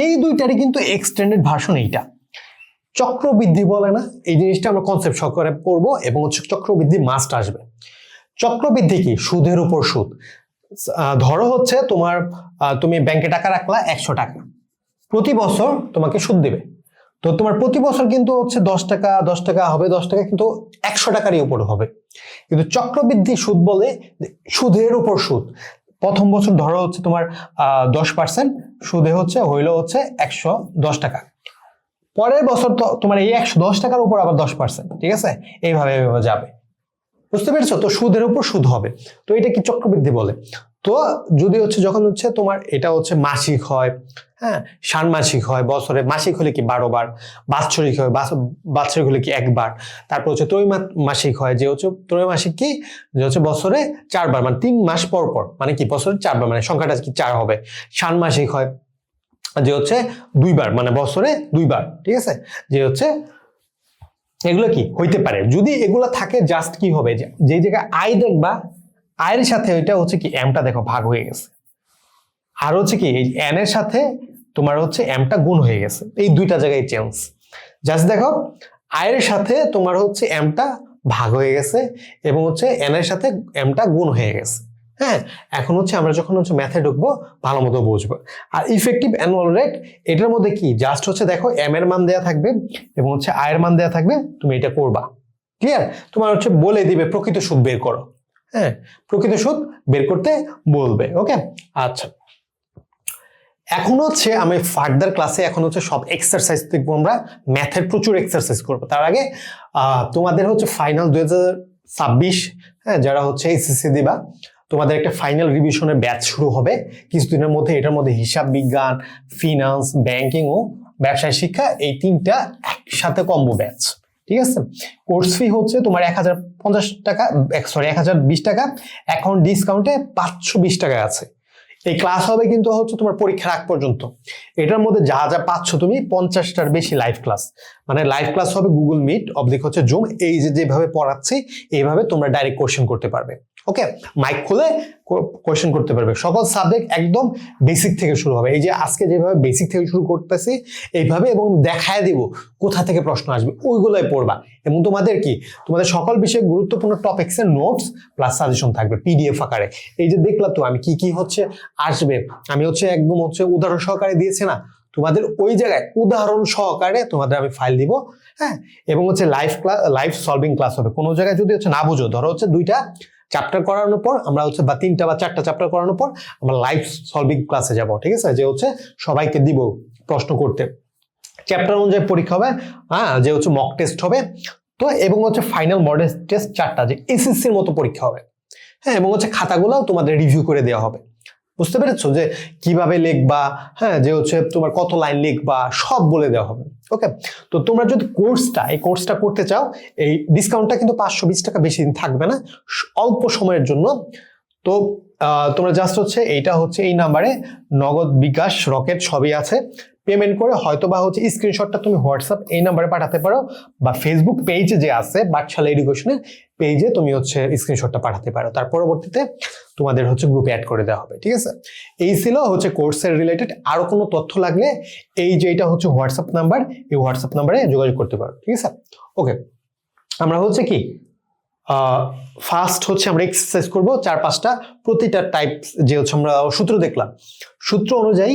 এই দুইটারই কিন্তু এক্সটেন্ডেড ভার্সন এইটা, চক্রবৃদ্ধি বলে না, এই জিনিসটা আমরা কনসেপ্ট সহকারে পড়বো, এবং হচ্ছে চক্রবৃদ্ধি মাস্ট আসবে। চক্রবৃদ্ধি কি, সুদের উপর সুদ। ধরো হচ্ছে তোমার তুমি ব্যাংকে টাকা রাখলা 100 টাকা, প্রতি বছর তোমাকে সুদ দেবে। তো তোমার প্রতি বছর কিন্তু হচ্ছে 10 টাকা হবে, 10 টাকা কিন্তু 100 টাকারই উপরে হবে। কিন্তু চক্রবৃদ্ধি সুদ বলে সুদের উপর সুদ। প্রথম বছর ধরো হচ্ছে তোমার 10% সুদে হচ্ছে হইলো হচ্ছে 110 টাকা, পরের বছর তো তোমার এই 110 টাকার উপর আবার 10%। ঠিক আছে, এইভাবে যাবে, বুঝতে পেরেছো? তো সুদের উপর সুদ হবে, তো এটা কি চক্রবৃদ্ধি বলে। তো যদি হচ্ছে যখন হচ্ছে তোমার এটা হচ্ছে মাসিক হয়, হ্যাঁ, ষান্মাসিক হয়, বছরে মাসিক হলে কি 12 বার, বাৎসরিক হয়, বাৎসরিক হলে কি 1 বার, তারপর হচ্ছে ত্রৈমাসিক হয়, যে হচ্ছে ত্রৈমাসিক কি, যে হচ্ছে বছরে 4 বার, মানে 3 মাস পর পর, মানে কি বছরে 4 বার, মানে সংখ্যাটা কি 4 হবে। ষান্মাসিক হয়, যে হচ্ছে 2 বার, মানে বছরে 2 বার। ঠিক আছে, যে হচ্ছে এগুলো কি হইতে পারে, যদি এগুলো থাকে জাস্ট কি হবে, যে জায়গায় আই দেখবা আয়ের সাথে ওইটা হচ্ছে কি এমটা দেখো ভাগ হয়ে গেছে, আর হচ্ছে কি এই এন এর সাথে তোমার হচ্ছে এমটা গুণ হয়ে গেছে, এই দুইটা জায়গায় চেঞ্জ। জাস্ট দেখো আয়ের সাথে তোমার হচ্ছে এমটা ভাগ হয়ে গেছে এবং হচ্ছে এন এর সাথে এমটা গুণ হয়ে গেছে। হ্যাঁ, এখন হচ্ছে আমরা যখন হচ্ছে ম্যাথে ঢুকবো ভালো মতো বুঝবো। আর ইফেক্টিভ অ্যানুয়াল রেট এটার মধ্যে কি জাস্ট হচ্ছে দেখো এম এর মান দেয়া থাকবে এবং হচ্ছে আয়ের মান দেয়া থাকবে, তুমি এটা করবা। ক্লিয়ার? তোমার হচ্ছে বলে দিবে প্রকৃত সুদ বের করো। হ্যাঁ, প্রকৃত সুদ বের করতে বলবে। ওকে, আচ্ছা, এখন হচ্ছে আমি ফার্দার ক্লাসে এখন হচ্ছে সব এক্সারসাইজ দেখবো, আমরা ম্যাথের প্রচুর এক্সারসাইজ করবো। তার আগে তোমাদের হচ্ছে ফাইনাল 2026, হ্যাঁ, যারা হচ্ছে এইচএসসি দিবা, তোমাদের একটা ফাইনাল রিভিশনের ব্যাচ শুরু হবে কিছুদিনের মধ্যে। এটার মধ্যে হিসাব বিজ্ঞান, ফিনান্স, ব্যাংকিং ও ব্যবসায় শিক্ষা, এই তিনটা একসাথে কম্বো ব্যাচ। ঠিক আছে, কোর্স ফি হচ্ছে তোমার 1050 টাকা, 1020 টাকা, এখন ডিসকাউন্টে 520 টাকা আছে। এই ক্লাস হবে কিন্তু হচ্ছে তোমার পরীক্ষার আগ পর্যন্ত। এটার মধ্যে যা যা পাচ্ছ তুমি 50টার বেশি লাইভ ক্লাস, মানে লাইভ ক্লাস হবে গুগল মিট অবলিক হচ্ছে জুম, এই যেভাবে পড়াচ্ছি এইভাবে তোমরা ডাইরেক্ট কোশ্চেন করতে পারবে। ওকে, মাইক খুলে কোশ্চেন করতে পারবে। সকল সাবজেক্ট একদম বেসিক থেকে শুরু হবে, এই যে আজকে যেভাবে বেসিক থেকে শুরু করতেছি এইভাবে, এবং দেখায় দিব কোথা থেকে প্রশ্ন আসবে, ওইগুলোই পড়বা। এবং তোমাদের কি তোমাদের সকল বিষয়ে গুরুত্বপূর্ণ টপিকস এর নোটস প্লাস সাজেশন থাকবে পিডিএফ আকারে। এই যে দেখলা তো আমি কি কি হচ্ছে আসবে, আমি হচ্ছে একদম হচ্ছে উদাহরণ সহকারে দিয়েছি না, তোমাদের ওই জায়গায় উদাহরণ সহকারে তোমাদের আমি ফাইল দিব। হ্যাঁ, এবং হচ্ছে লাইভ সলভিং ক্লাস হবে। কোনো জায়গায় যদি হচ্ছে না বুঝো, ধরো হচ্ছে 2টা চ্যাপ্টার করানোর পর আমরা হচ্ছে বা 3টা বা 4টা চ্যাপ্টার করানোর পর আমরা লাইভ সলভিং ক্লাসে যাব। ঠিক আছে, যে হচ্ছে সবাইকে দিব প্রশ্ন করতে, চ্যাপ্টার অনুযায়ী পরীক্ষা হবে। হ্যাঁ, যে হচ্ছে মক টেস্ট হবে তো, এবং হচ্ছে ফাইনাল মডেল টেস্ট 4টা, যে এসএসসির মতো পরীক্ষা হবে। হ্যাঁ, এবং হচ্ছে খাতাগুলো তোমাদের রিভিউ করে দেওয়া হবে। বুঝতে পেরেছো যে কিভাবে লিখবা, হ্যাঁ, যে হচ্ছে তোমার কত লাইন লিখবা সব বলে দেওয়া হবে। ওকে, তো তোমরা যদি এই কোর্সটা করতে চাও, এই ডিসকাউন্টটা কিন্তু 520 টাকা, বেশি দিন থাকবে না, অল্প সময়ের জন্য। তো তোমরা জাস্ট হচ্ছে এইটা হচ্ছে এই নাম্বারে নগদ, বিকাশ, রকেট সবই আছে, পেমেন্ট করে হয়তো বা হচ্ছে স্ক্রিনশটটা তুমি হোয়াটসঅ্যাপ এই নাম্বারে পাঠাতে পারো, বা ফেসবুক পেজে যে আছে পাঠশালা এডুকেশনের পেজে তুমি হচ্ছে স্ক্রিনশটটা পাঠাতে পারো। তার পরবর্তীতে তোমাদের হচ্ছে গ্রুপে অ্যাড করে দেওয়া হবে। ঠিক আছে, এই ছিল হচ্ছে কোর্সের রিলেটেড। আরো কোনো তথ্য লাগলে এই যে এটা হচ্ছে হোয়াটসঅ্যাপ নাম্বার, এই হোয়াটসঅ্যাপ নাম্বারে যোগাযোগ করতে পারো। ঠিক আছে, ওকে, আমরা হচ্ছে কি ফার্স্ট হচ্ছে আমরা এক্সারসাইজ করব 4-5টা, প্রতিটা টাইপ যে হচ্ছে আমরা সূত্র দেখলাম, সূত্র অনুযায়ী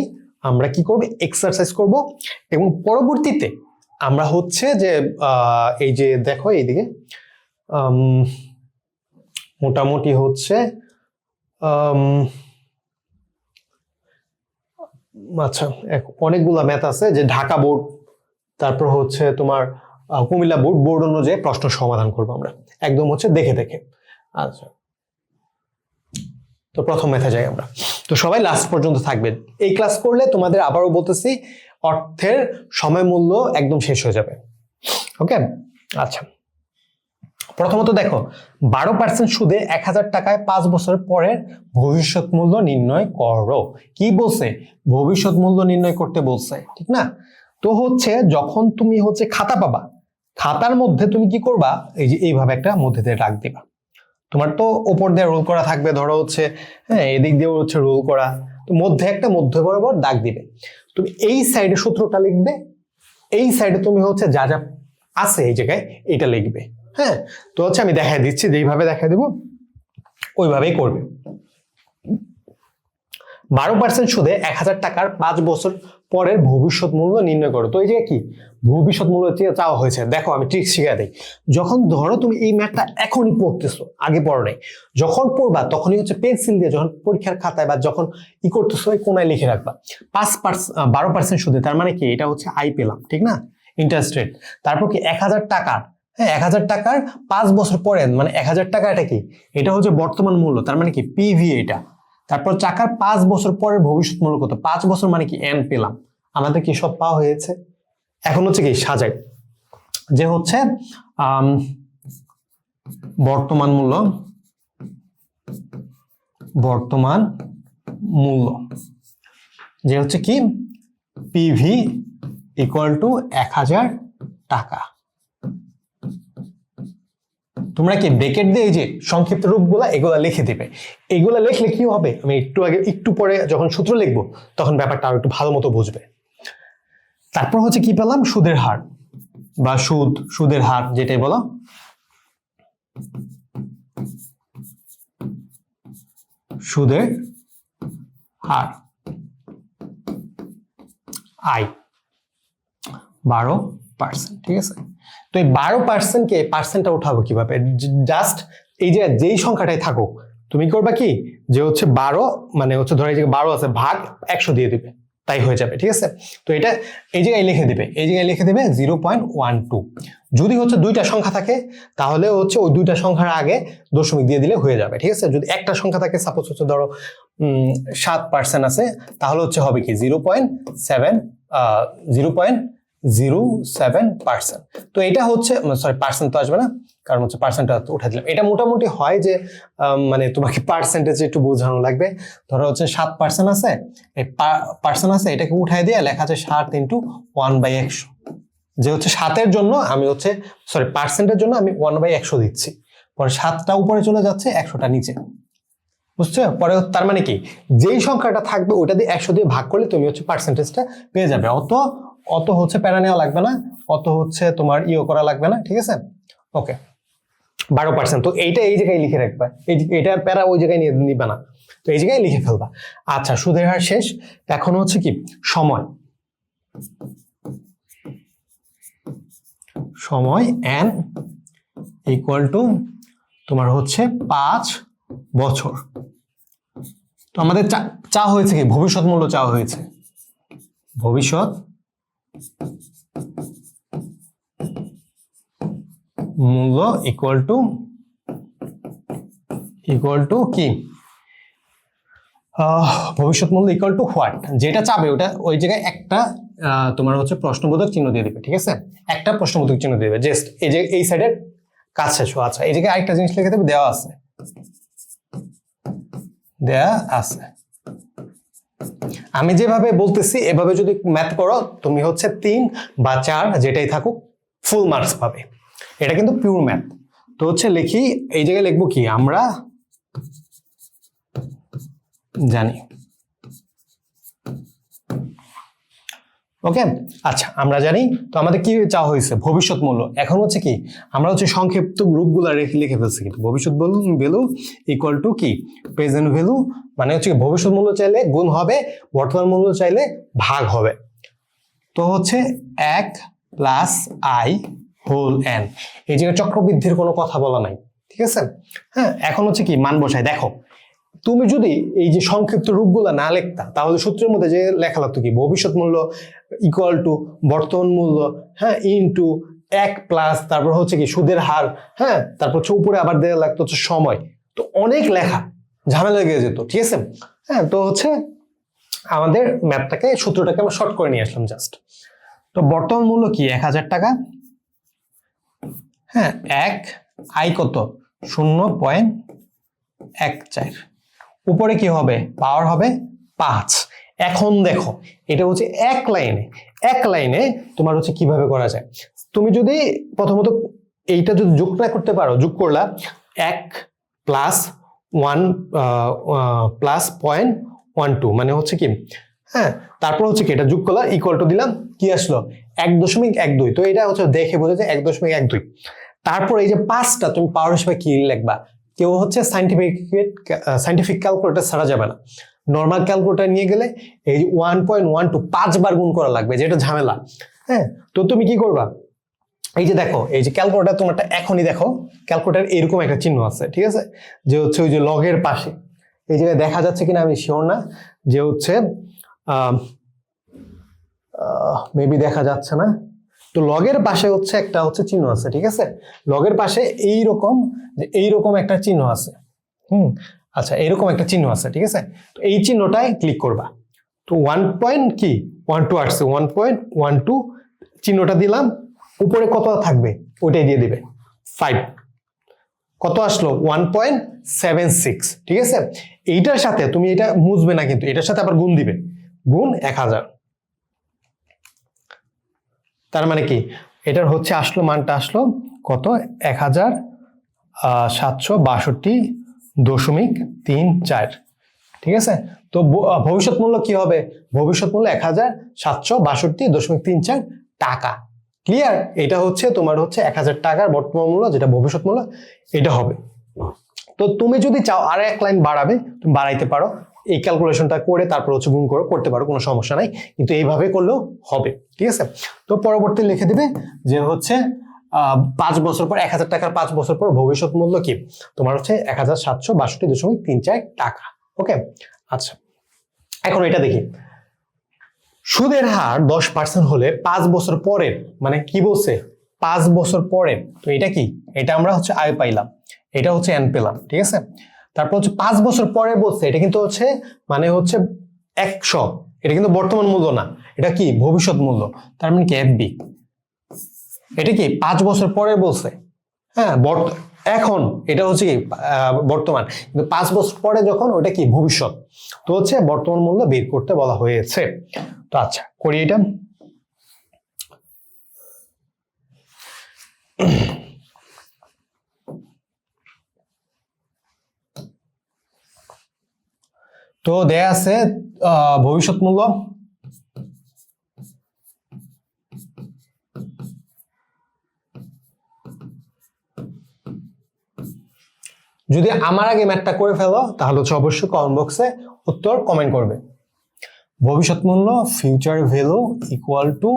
আমরা কি করব এক্সারসাইজ করব, এবং পরবর্তীতে আমরা হচ্ছে যে এই যে দেখো এইদিকে মোটামুটি হচ্ছে আচ্ছা অনেকগুলা ম্যাথ আছে, যে ঢাকা বোর্ড, তারপর হচ্ছে তোমার কুমিল্লা বোর্ড অনুযায়ী প্রশ্ন সমাধান করবো আমরা একদম হচ্ছে দেখে দেখে। আচ্ছা, তো প্রথম ম্যাথে যাই আমরা। তো সবাই লাস্ট পর্যন্ত থাকবেন, এই ক্লাস করলে তোমাদের আবারও বলতেছি অর্থের সময় মূল্য একদম শেষ হয়ে যাবে। ওকে, আচ্ছা, প্রথমত দেখো 12% সুদে 1000 টাকায় 5 বছর পরের ভবিষ্যৎ মূল্য নির্ণয় করো। কি বলছে? ভবিষ্যৎ মূল্য নির্ণয় করতে বলছে, ঠিক না? তো হচ্ছে যখন তুমি হচ্ছে খাতা পাবা, খাতার মধ্যে তুমি কি করবা, এই যে এইভাবে একটা মধ্যে দিয়ে রাখ দিবা। তোমার তো উপর দিয়ে রোল করা থাকবে, ধরো হচ্ছে হ্যাঁ এদিক দিয়ে হচ্ছে রোল করা, তো মধ্যে একটা মধ্য বরাবর দাগ দিবে। তুমি এই সাইডে সূত্রটা লিখবে, এই সাইডে তুমি হচ্ছে যা যা আছে এই জায়গায় এটা লিখবে। হ্যাঁ, তো হচ্ছে আমি দেখাই দিচ্ছি, যেইভাবে দেখাই দেবো ওইভাবেই করবে। 12% সুদে 1000 টাকার 5 বছর পরের ভবিষ্যৎ মূল্য নির্ণয় করো। তো এই যে কি ভবিষ্যৎ মূল্য চাওয়া হয়েছে, দেখো আমি ট্রিক শিখিয়ে দিই। যখন ধরো তুমি এই ম্যাথটা এখনই পড়তেছো, আগে পড়ো নাই, যখন পড়বা তখনই হচ্ছে পেন্সিল দিয়ে যখন পরীক্ষার খাতায় বা যখন করতেছো এই কোনায় লিখে রাখবা 12% সুদে, তার মানে কি এটা হচ্ছে আই পেলাম, ঠিক না, ইন্টারেস্ট রেট। তারপর কি 1000 টাকা, হ্যাঁ 1000 টাকার 5 বছর পরে, মানে 1000 টাকা এটা কি, এটা হচ্ছে বর্তমান মূল্য, তার মানে কি পিভি এটা। তারপর টাকার 5 বছর পরে ভবিষ্যৎ মূল্য কত, 5 বছর মানে কি এন পেলাম। আমাদের কি সব পাওয়া হয়েছে? এখন হচ্ছে কি সাজাই, যে হচ্ছে বর্তমান মূল্য যে হচ্ছে কি পিভি ইকুয়াল টু 1000 টাকা। তোমরা কি ব্রেকেট দিয়ে এই যে সংক্ষিপ্ত রূপগুলা এগুলা লিখে দিবে। এগুলা লিখলে কি হবে, আমি একটু পরে যখন সূত্র লিখবো তখন ব্যাপারটা আরো একটু ভালো মতো বুঝবে। তারপর হচ্ছে কি পেলাম, সুদের হার বা সুদের হার যেটাই বলো, সুদের হার আই 12%, ঠিক আছে। তো এই 12% কে পার্সেন্টটা উঠাবো কিভাবে, জাস্ট এই যে যেই সংখ্যাটাই থাকুক তুমি করবা কি, যে হচ্ছে 12 মানে হচ্ছে ধরো এই যে 12 আছে ভাগ 100 দিয়ে দিবে, তাই হয়ে যাবে, ঠিক আছে। তো এটা এই জায়গায় লিখে দিবে, এই জায়গায় লিখে দিবে 0.12। যদি হচ্ছে দুইটা সংখ্যা থাকে তাহলে হচ্ছে ওই দুইটা সংখ্যার আগে দশমিক দিয়ে দিলে হয়ে যাবে, ঠিক আছে। যদি একটা সংখ্যা থাকে, সাপোজ হচ্ছে ধরো 7% আছে, তাহলে হচ্ছে হবে কি 0.07%। তো এটা হচ্ছে সরি পার্সেন্ট তো আসবে না, কারণ হচ্ছে পার্সেন্টটা উঠে দিলাম। এটা মোটামুটি হয় যে মানে তোমাকে পার্সেন্টেজ একটু বোঝানো লাগবে। ধরো হচ্ছে 7% আছে, এই পার্সেন্ট আছে, এটাকে উঠাই দিয়ে লেখা আছে 7 × 1/100। যে হচ্ছে 7-এর জন্য আমি হচ্ছে সরি পার্সেন্টের জন্য আমি 1/100 দিচ্ছি, পরে 7টা উপরে চলে যাচ্ছে, 100টা নিচে, বুঝছো। পরে তার মানে কি, যেই সংখ্যাটা থাকবে ওটা দিয়ে 100 দিয়ে ভাগ করলে তুমি হচ্ছে পার্সেন্টেজটা পেয়ে যাবে। অত হচ্ছে প্যারা নেওয়া লাগবে না, অত হচ্ছে তোমার করা লাগবে না, ঠিক আছে। ওকে, 12%। তো এইটা এই জায়গায় লিখে রাখবা, এটা প্যারা ওই জায়গায় নিবা না, তো এই জায়গায় লিখে ফেলবা। আচ্ছা, সুদের হার শেষ, এখন হচ্ছে কি সময় n = তোমার হচ্ছে 5 বছর। তো আমাদের চা হয়েছে কি, ভবিষ্যৎ মূল্য চা হয়েছে, ভবিষ্যৎ মূল্য ইকুয়াল টু কি, ভবিষ্যৎ মূল্য ইকুয়াল টু হোয়াট, যেটা চাবে ওটা ওই জায়গায় একটা তোমার হচ্ছে প্রশ্নবোধক চিহ্ন দিয়ে দিবে, ঠিক আছে। একটা প্রশ্নবোধক চিহ্ন দিয়ে দিবে, জাস্ট এই যে এই সাইডের কাজ শেষ। আচ্ছা, এই জায়গায় আরেকটা জিনিস লিখে দেবে, দেওয়া আছে। আমি যেভাবে বলতেছি এভাবে যদি ম্যাথ করো তুমি হচ্ছে 3 বা 4 যেটাই থাকুক ফুল মার্কস পাবে। এটা কিন্তু পিওর ম্যাথ। তো হচ্ছে লিখি, এই জায়গায় লিখবো কি, আমরা জানি। ওকে, আচ্ছা আমরা জানি। তো আমাদের কি চাওয়া হয়েছে, ভবিষ্যৎ মূল্য। এখন হচ্ছে কি, আমরা হচ্ছে সংক্ষিপ্ত রূপগুলো লিখে ফেলছি, কিন্তু ভবিষ্যৎ ভ্যালু ইকুয়াল টু কি, প্রেজেন্ট ভ্যালু, মানে হচ্ছে ভবিষ্যৎ মূল্য চাইলে গুণ হবে, বর্তমান মূল্য চাইলে ভাগ হবে। তো হচ্ছে 1 + i হোল n। এই জায়গায় চক্রবৃদ্ধির কোনো কথা বলা নাই, ঠিক আছে। হ্যাঁ, এখন হচ্ছে কি মান বসাই। দেখো, তুমি যদি এই যে সংক্ষিপ্ত রূপগুলো না লিখতা তাহলে সূত্রের মধ্যে যে লেখা লাগতো কি, ভবিষ্যৎ মূল্য ইকুয়াল টু বর্তমান মূল্য, হ্যাঁ, ইনটু 1 প্লাস তারপর হচ্ছে কি সুদের হার, হ্যাঁ, তারপর হচ্ছে উপরে আবার দেওয়া লাগতো হচ্ছে সময়। তো অনেক লেখা, ঝামেলা লেগে যেত, ঠিক আছে। হ্যাঁ, তো হচ্ছে আমাদের ম্যাথটাকে সূত্রটাকে আমরা শর্ট করে নিয়ে আসলাম জাস্ট। তো বর্তমান মূল্য কি 1000 টাকা, হ্যাঁ, 1 আই কত 0.14, উপরে কি হবে, পাওয়ার হবে 5। এখন দেখো, এটা হচ্ছে এক লাইনে তোমার হচ্ছে কিভাবে করা যায়। তুমি যদি প্রথমত এইটা যদি যোগ না করতে পারো, যোগ করলা 1 + 1 + 0.12 মানে হচ্ছে কি, হ্যাঁ, তারপর হচ্ছে কি এটা যোগ করলা, ইকুয়াল টু দিলাম, কি আসলো 1.12। তো এটা হচ্ছে দেখে বোঝা যায় 1.12। তারপর এই যে 5টা তুমি পাওয়ার হিসেবে কি লিখবা, কেউ হচ্ছে সাইন্টিফিক ক্যালকুলেটর ছাড়া যাবে না, নর্মাল ক্যালকুলেটর নিয়ে গেলে এই 1.12 5 বার গুণ করা লাগবে, যেটা ঝামেলা। হ্যাঁ, তো তুমি কি করবা, এই যে দেখো, এই যে ক্যালকুলেটর তোমারটা এখনই দেখো, ক্যালকুলেটর এরকম একটা চিহ্ন আছে, ঠিক আছে, যে হচ্ছে ওই যে লগের পাশে, এই জায়গায় দেখা যাচ্ছে কিনা আমি শিওর না, যে হচ্ছে মেবি দেখা যাচ্ছে না। তো লগের পাশে হচ্ছে একটা হচ্ছে চিহ্ন আছে, ঠিক আছে, লগের পাশে এইরকম একটা চিহ্ন আছে। আচ্ছা, এরকম একটা চিহ্ন আছে, ঠিক আছে। তো এই চিহ্নটায় ক্লিক করবা। তো 1.12 আসছে, 1.12 চিহ্নটা দিলাম, উপরে কত থাকবে ওইটাই দিয়ে দিবে 5। কত আসলো 1.76, ঠিক আছে। এইটার সাথে তুমি এটা মুছবে না, কিন্তু এটার সাথে আবার গুণ দিবে, গুণ 1000। তার মানে কি, এটার হচ্ছে মানটা আসলো কত 1000 762.34, ঠিক আছে। তো ভবিষ্যৎ মূল্য কি হবে? ভবিষ্যৎ মূল্য 1762.34 টাকা। ক্লিয়ার? এটা হচ্ছে তোমার হচ্ছে 1000 টাকার বর্তমান মূল্য, যেটা ভবিষ্যৎ মূল্য এটা হবে। তো তুমি যদি চাও আর এক লাইন বাড়াবে, তুমি বাড়াইতে পারো, এই ক্যালকুলেশনটা করে তারপর হচ্ছে গুণ করতে পারো, কোনো সমস্যা নাই, কিন্তু এইভাবে করলেও হবে, ঠিক আছে। তো পরবর্তী লিখে দিবে যে হচ্ছে 5 বছর পর 1000 টাকার 5 বছর পর ভবিষ্যৎ মূল্য কি তোমার হচ্ছে 1762.34 টাকা। ওকে, আচ্ছা এখন এটা দেখি। সুদের হার 10% হলে 5 বছর পরের, মানে কি বলছে 5 বছর পরে, তো এটা কি, এটা আমরা হচ্ছে আয় পাইলাম, এটা হচ্ছে এন পেলাম, ঠিক আছে। তারপর হচ্ছে 5 বছর পরে বলছে, এটা কিন্তু হচ্ছে মানে হচ্ছে 100, এটা কিন্তু বর্তমান মূল্য না, এটা কি ভবিষ্যৎ মূল্য, তার মানে কি এফবি। এটা কি 5 বছর পরে বলছে, হ্যাঁ এখন এটা হচ্ছে কি বর্তমান, কিন্তু 5 বছর পরে যখন ওটা কি ভবিষ্যৎ, তো হচ্ছে বর্তমান মূল্য বের করতে বলা হয়েছে। তো আচ্ছা করি এটা। তো দেয়া আছে ভবিষ্যৎ মূল্য যদি আমার আগে ম্যাথটা করে ফেলো তাহলে হচ্ছে অবশ্যই কমেন্ট বক্সে উত্তর কমেন্ট করবে। ভবিষ্যৎ মূল্য ফিউচার ভ্যালু ইকুয়াল টু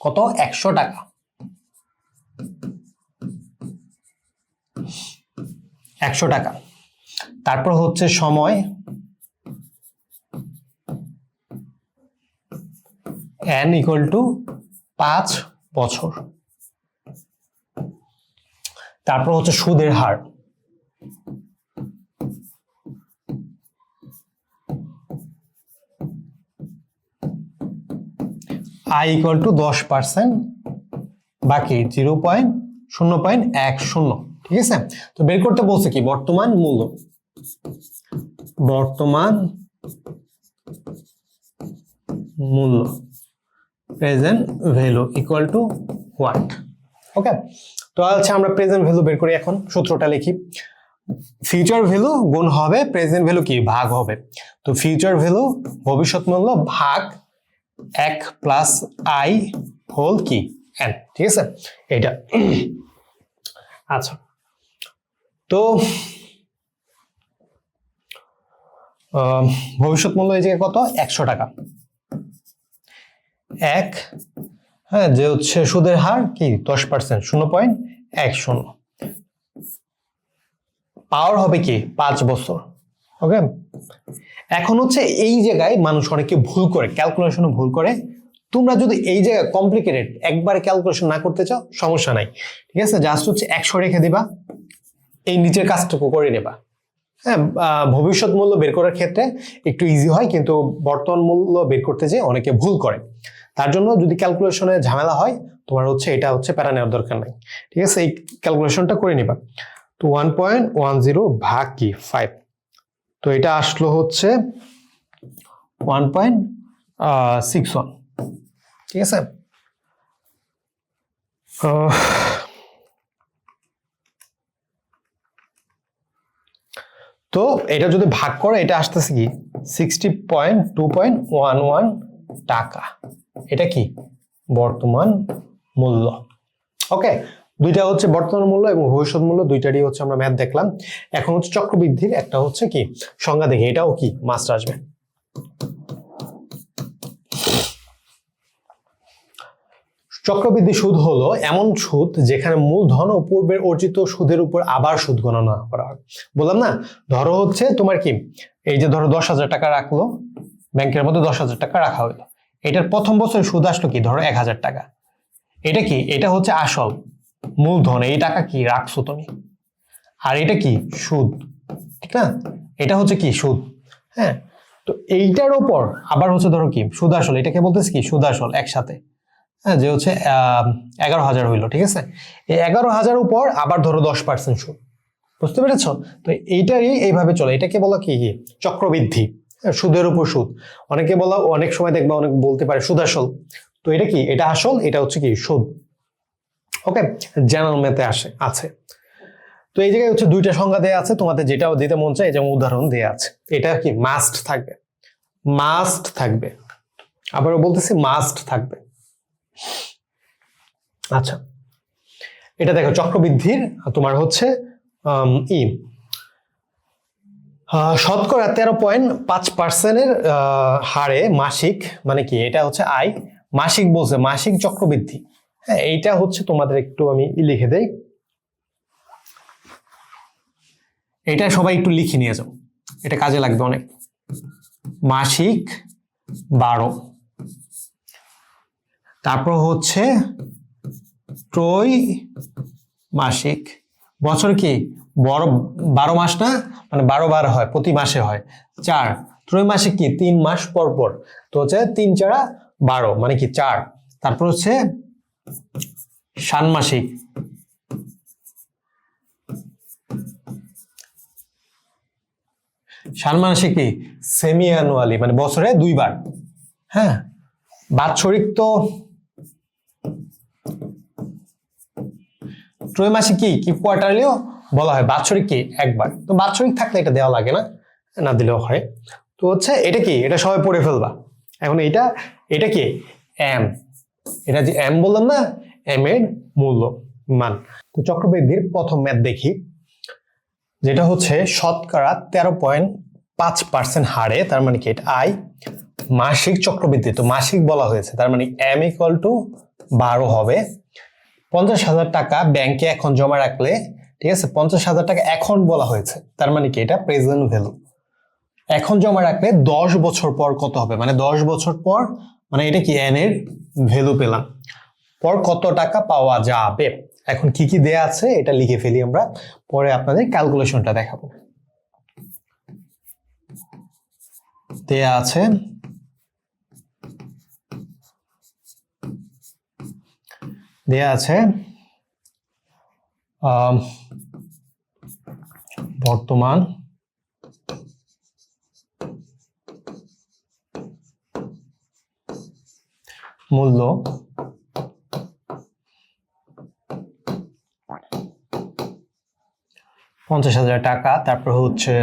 কত? 100 টাকা। 100 টাকা। তারপর হচ্ছে সময় n ইকুয়াল টু 5 বছর। তারপর হচ্ছে সুদের হার i ইকুয়াল টু 10%, বাকি 0.10, ঠিক আছে। তো বের করতে বলছে কি বর্তমান মূল্য, বর্তমান মূল্য present value equal to what. Okay, তো আচ্ছা আমরা প্রেজেন্ট ভ্যালু বের করি। এখন সূত্রটা লিখি, ফিউচার ভ্যালু গুণ হবে প্রেজেন্ট ভ্যালু কি ভাগ হবে। তো ফিউচার ভ্যালু ভবিষ্যৎ মূল্য ভাগ 1 প্লাস আই হোল কি এন, ঠিক আছে এটা। আচ্ছা তো ভবিষ্যৎ মূল্য এই জায়গায় কত? 100 টাকা। হ্যাঁ যে হচ্ছে সুদের হার কি 10%, 0.10, পাওয়ার হবে কি 5 বছর। ওকে, এখন হচ্ছে এই জায়গায় মানুষ অনেকে ভুল করে, ক্যালকুলেশনে ভুল করে। তোমরা যদি এই জায়গায় কমপ্লিকেটেড একবারে ক্যালকুলেশন না করতে চাও সমস্যা নাই, ঠিক আছে, জাস্ট হচ্ছে 100 রেখে দিবা, এই নিচের কাজটুকু করে নেবা। হ্যাঁ, ভবিষ্যৎ মূল্য বের করার ক্ষেত্রে একটু ইজি হয়, কিন্তু বর্তমান মূল্য বের করতে যেয়ে অনেকে ভুল করে। তার জন্য যদি ক্যালকুলেশনে ঝামেলা হয় তোমার হচ্ছে এটা হচ্ছে প্যারা নেওয়ার দরকার নাই, ঠিক আছে, এই ক্যালকুলেশনটা করে নিবা। তো 1.10 ভাগ কি 5, তো এটা আসলো হচ্ছে 1.61, ঠিক আছে। তো এটা যদি ভাগ করে এটা আসতেছে কি 60.2.11 টাকা। এটা কি বর্তমান মূল্য। ওকে, দুইটা হচ্ছে বর্তমান মূল্য এবং ভবিষ্যৎ মূল্য, দুইটারই হচ্ছে আমরা ম্যাথ দেখলাম। এখন হচ্ছে চক্রবৃদ্ধির একটা হচ্ছে কি সংজ্ঞা দেখি, এটাও কি মাস্ট আসবে। চক্রবৃদ্ধি সুদ হলো এমন সুদ যেখানে মূলধন ও পূর্বের অর্জিত সুদের উপর আবার সুদ গণনা করা হয়। বললাম না, ধরো হচ্ছে তোমার কি এই যে ধরো 10,000 টাকা রাখলো ব্যাংকের মধ্যে, 10,000 টাকা রাখা হইলো, এটার প্রথম বছর সুদ আসলো কি ধরো 1,000 টাকা। এটা কি, এটা হচ্ছে আসল মূলধন, এই টাকা কি রাখছো তুমি, আর এটা কি সুদ, ঠিক না, এটা হচ্ছে কি সুদ। হ্যাঁ, তো এইটার উপর আবার হচ্ছে ধরো কি সুদ আসল, এটাকে বলতেছে কি সুদ আসল একসাথে, হ্যাঁ, যে হচ্ছে 11,000 হইলো, ঠিক আছে। এই 11,000 উপর আবার ধরো 10% সুদ, বুঝতে পেরেছ? তো এইটারই এইভাবে চলে, এটাকে বলা কি চক্রবৃদ্ধি, সুদের উপর সুদ। অনেকে বলা, অনেক সময় দেখবা অনেক বলতে পারে সুদ আসল, তো এটা কি, এটা আসল, এটা হচ্ছে কি সুদ। ওকে, জেনারেল ম্যাথে আছে। তো এই জায়গায় হচ্ছে দুইটা সংখ্যা দেয়া আছে, তোমাদের যেটাও দিতে মন চায়, যেমন উদাহরণ দেয়া আছে। এটা কি মাস্ট থাকবে, মাস্ট থাকবে, আবারও বলতেছি মাস্ট থাকবে। আচ্ছা, এটা দেখো চক্রবৃদ্ধির তোমার হচ্ছে শতকরা 13.5% হারে মাসিক, মানে কি এটা হচ্ছে আয়, মাসিক বলছে, মাসিক চক্রবৃদ্ধি। হ্যাঁ, এইটা হচ্ছে তোমাদের একটু আমি লিখে দেই, এটা সবাই একটু লিখে নিয়ে যাও, এটা কাজে লাগবে অনেক। মাসিক 12, তারপর হচ্ছে ত্রৈমাসিক, বছর কি বড় 12 মাস না, মানে 12 বার হয়, প্রতি মাসে হয় 4। ত্রৈমাসিক কি 3 মাস পর পর, তো হচ্ছে 3 4 12, মানে কি 4। তারপর হচ্ছে ষান্মাসিক, ষান্মাসিক কি সেমি অ্যানুয়ালি, মানে বছরে 2 বার। হ্যাঁ, বাৎসরিক তো ত্রৈমাসিক কি কোয়ার্টারলিও বলা হয়, বাৎসরিক কি একবার। তো বাৎসরিক থাকলে এটা দেওয়া লাগে না, না দিলেও হয়। তো হচ্ছে এটা কি, এটা সবাই পড়ে ফেলবা এখন। এটা কি এম, এটা যে এম বললাম না, এম এর মূল্য মান। তো চক্রবৃদ্ধির প্রথম ম্যাথ দেখি, যেটা হচ্ছে শতকরা 13.5% হারে, তার মানে কি এটা আই, মাসিক চক্রবৃদ্ধি, তো মাসিক বলা হয়েছে, তার মানে এম ইকুয়াল টু 12 হবে। 50,000 টাকা ব্যাংকে এখন জমা রাখলে, ঠিক আছে, 50,000 টাকা এখন বলা হয়েছে, তার মানে কি এটা প্রেজেন্ট ভ্যালু। এখন জমা রাখলে 10 বছর পর কত হবে, মানে 10 বছর পর, মানে এটা কি এন এর ভ্যালু পেলাম, পর কত টাকা পাওয়া যাবে। এখন কি কি দেয়া আছে এটা লিখে ফেলি আমরা, পরে আপনাদের ক্যালকুলেশনটা দেখাবো। দেয়া আছে বর্তমান মূল্য 50,000 টাকা, তারপর হচ্ছে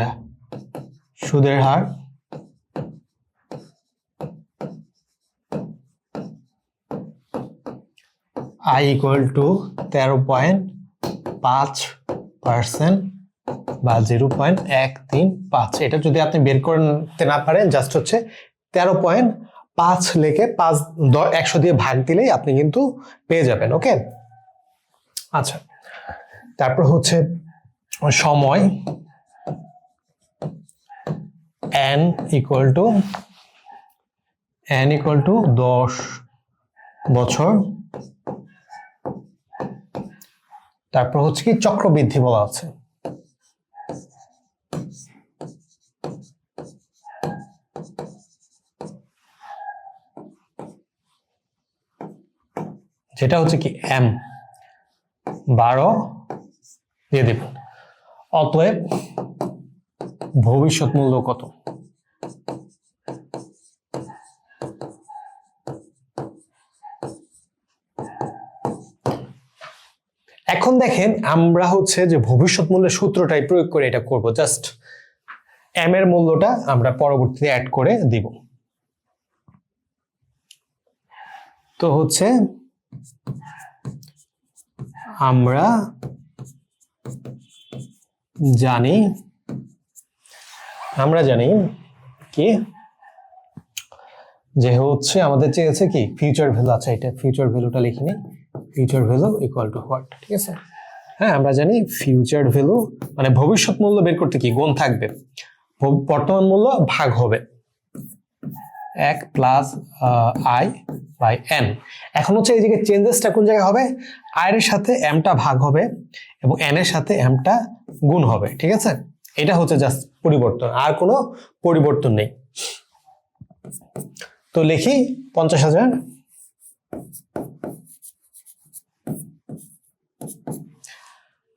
সুদের হার আই ইকুয়াল টু 13.5% বা 0.135। এটা যদি আপনি বের করতে না পারেন, জাস্ট হচ্ছে 13.5 লিখে 100 দিয়ে ভাগ দিলেই আপনি কিন্তু পেয়ে যাবেন। ওকে, আচ্ছা, তারপর হচ্ছে সময় n ইকুয়াল টু 10 বছর, তারপর হচ্ছে কি চক্রবৃদ্ধি বলা আছে, যেটা হচ্ছে কি এম 12 দিয়ে দেবেন। অতএব ভবিষ্যৎ মূল্য কত, এখন দেখেন আমরা হচ্ছে যে ভবিষ্যৎ মূল্যের সূত্রটাই প্রয়োগ করে এটা করব, জাস্ট এম এর মূল্যটা আমরা পরবর্তীতে অ্যাড করে দিব। তো হচ্ছে আমরা জানি কি যে হচ্ছে আমাদের চেয়েছে কি ফিউচার ভ্যালু। আচ্ছা, এটা ফিউচার ভ্যালুটা লিখে নিই, future value equal to what, ঠিক আছে। হ্যাঁ, আমরা জানি ফিউচার ভ্যালু মানে ভবিষ্যৎ মূল্য বের করতে কি গুণ থাকবে, বর্তমান মূল্য ভাগ হবে 1 প্লাস আই বাই এন। এখন হচ্ছে এই জায়গায় চেঞ্জেসটা কোন জায়গায় হবে, আই এর সাথে এমটা ভাগ হবে এবং এন এর সাথে এমটা গুণ হবে, ঠিক আছে। এটা হচ্ছে জাস্ট পরিবর্তন, আর কোনো পরিবর্তন নেই। তো লিখি 50,000,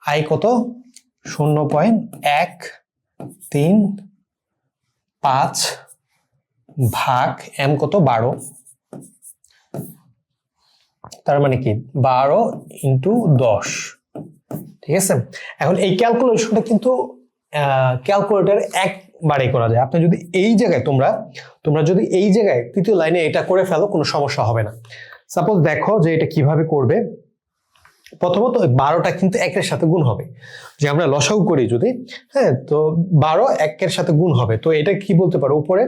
আই কত 0.135 ভাগ এম কত 12, তার মানে কি 12 × 10, ঠিক আছে। এখন এই ক্যালকুলেশনটা কিন্তু ক্যালকুলেটর একবারে করা যায়। আপনি যদি এই জায়গায় তোমরা যদি এই জায়গায় তৃতীয় লাইনে এটা করে ফেলো, কোনো সমস্যা হবে না। সাপোজ দেখো যে এটা কিভাবে করবে। প্রথমত 12টা কিন্তু 1-এর সাথে গুণ হবে, যে আমরা লসাগু করি যদি, হ্যাঁ, তো 12 1-এর সাথে গুণ হবে। তো এটা কি বলতে পারো, উপরে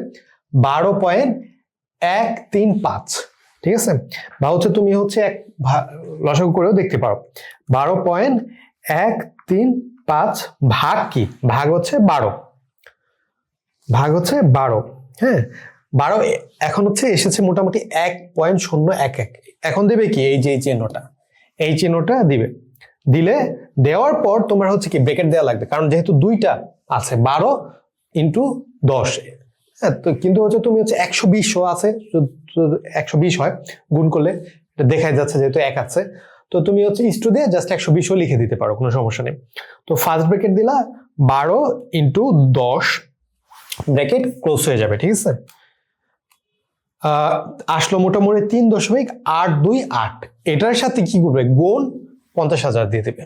12.135, ঠিক আছে। বা হচ্ছে তুমি হচ্ছে লসাগু করেও দেখতে পারো। 12.135 ভাগ কি, ভাগ হচ্ছে 12, হ্যাঁ 12 এখন হচ্ছে এসেছে মোটামুটি 1.011। এখন দেবে কি, এই যে এই চিহ্নটা দিলে দেওয়ার পর তোমার হচ্ছে কি ব্র্যাকেট দেওয়া লাগবে, কারণ যেহেতু দুইটা আছে 12 × 10, হ্যাঁ। তো কিন্তু হচ্ছে তুমি হচ্ছে 120 আছে, 120 হয় গুণ করলে, এটা দেখাই যাচ্ছে যেহেতু 1 আছে। তো তুমি হচ্ছে ইস্টু দিয়ে জাস্ট 120 লিখে দিতে পারো, কোনো সমস্যা নেই। তো ফার্স্ট ব্র্যাকেট দিলা 12 × 10, ব্র্যাকেট ক্লোজ হয়ে যাবে, ঠিক আছে। আসলো মোটামুটি 3.828। এটার সাথে কি করবে, গুণ 50,000 দিয়ে দেবে,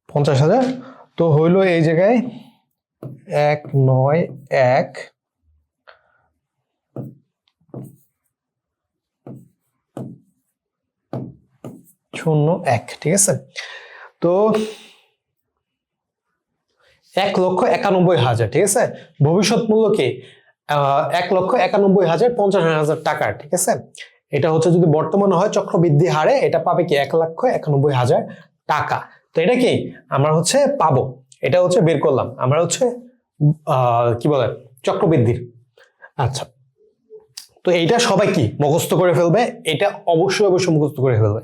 50,000। তো হইলো এই জায়গায় 191,01, ঠিক আছে। তো 1,91,000, ঠিক আছে। ভবিষ্যৎ মূল্য কি, 1,91,000 50,000 টাকা, ঠিক আছে। এটা হচ্ছে যদি বর্তমানে হয় চক্রবৃদ্ধি হারে, এটা পাবে কি 1,91,000 টাকা। তো এটা কি আমরা হচ্ছে পাবো, এটা হচ্ছে বের করলাম আমরা হচ্ছে কি বলে চক্রবৃদ্ধির। আচ্ছা, তো এইটা সবাই কি মুখস্থ করে ফেলবে, এটা অবশ্যই মুখস্থ করে ফেলবে।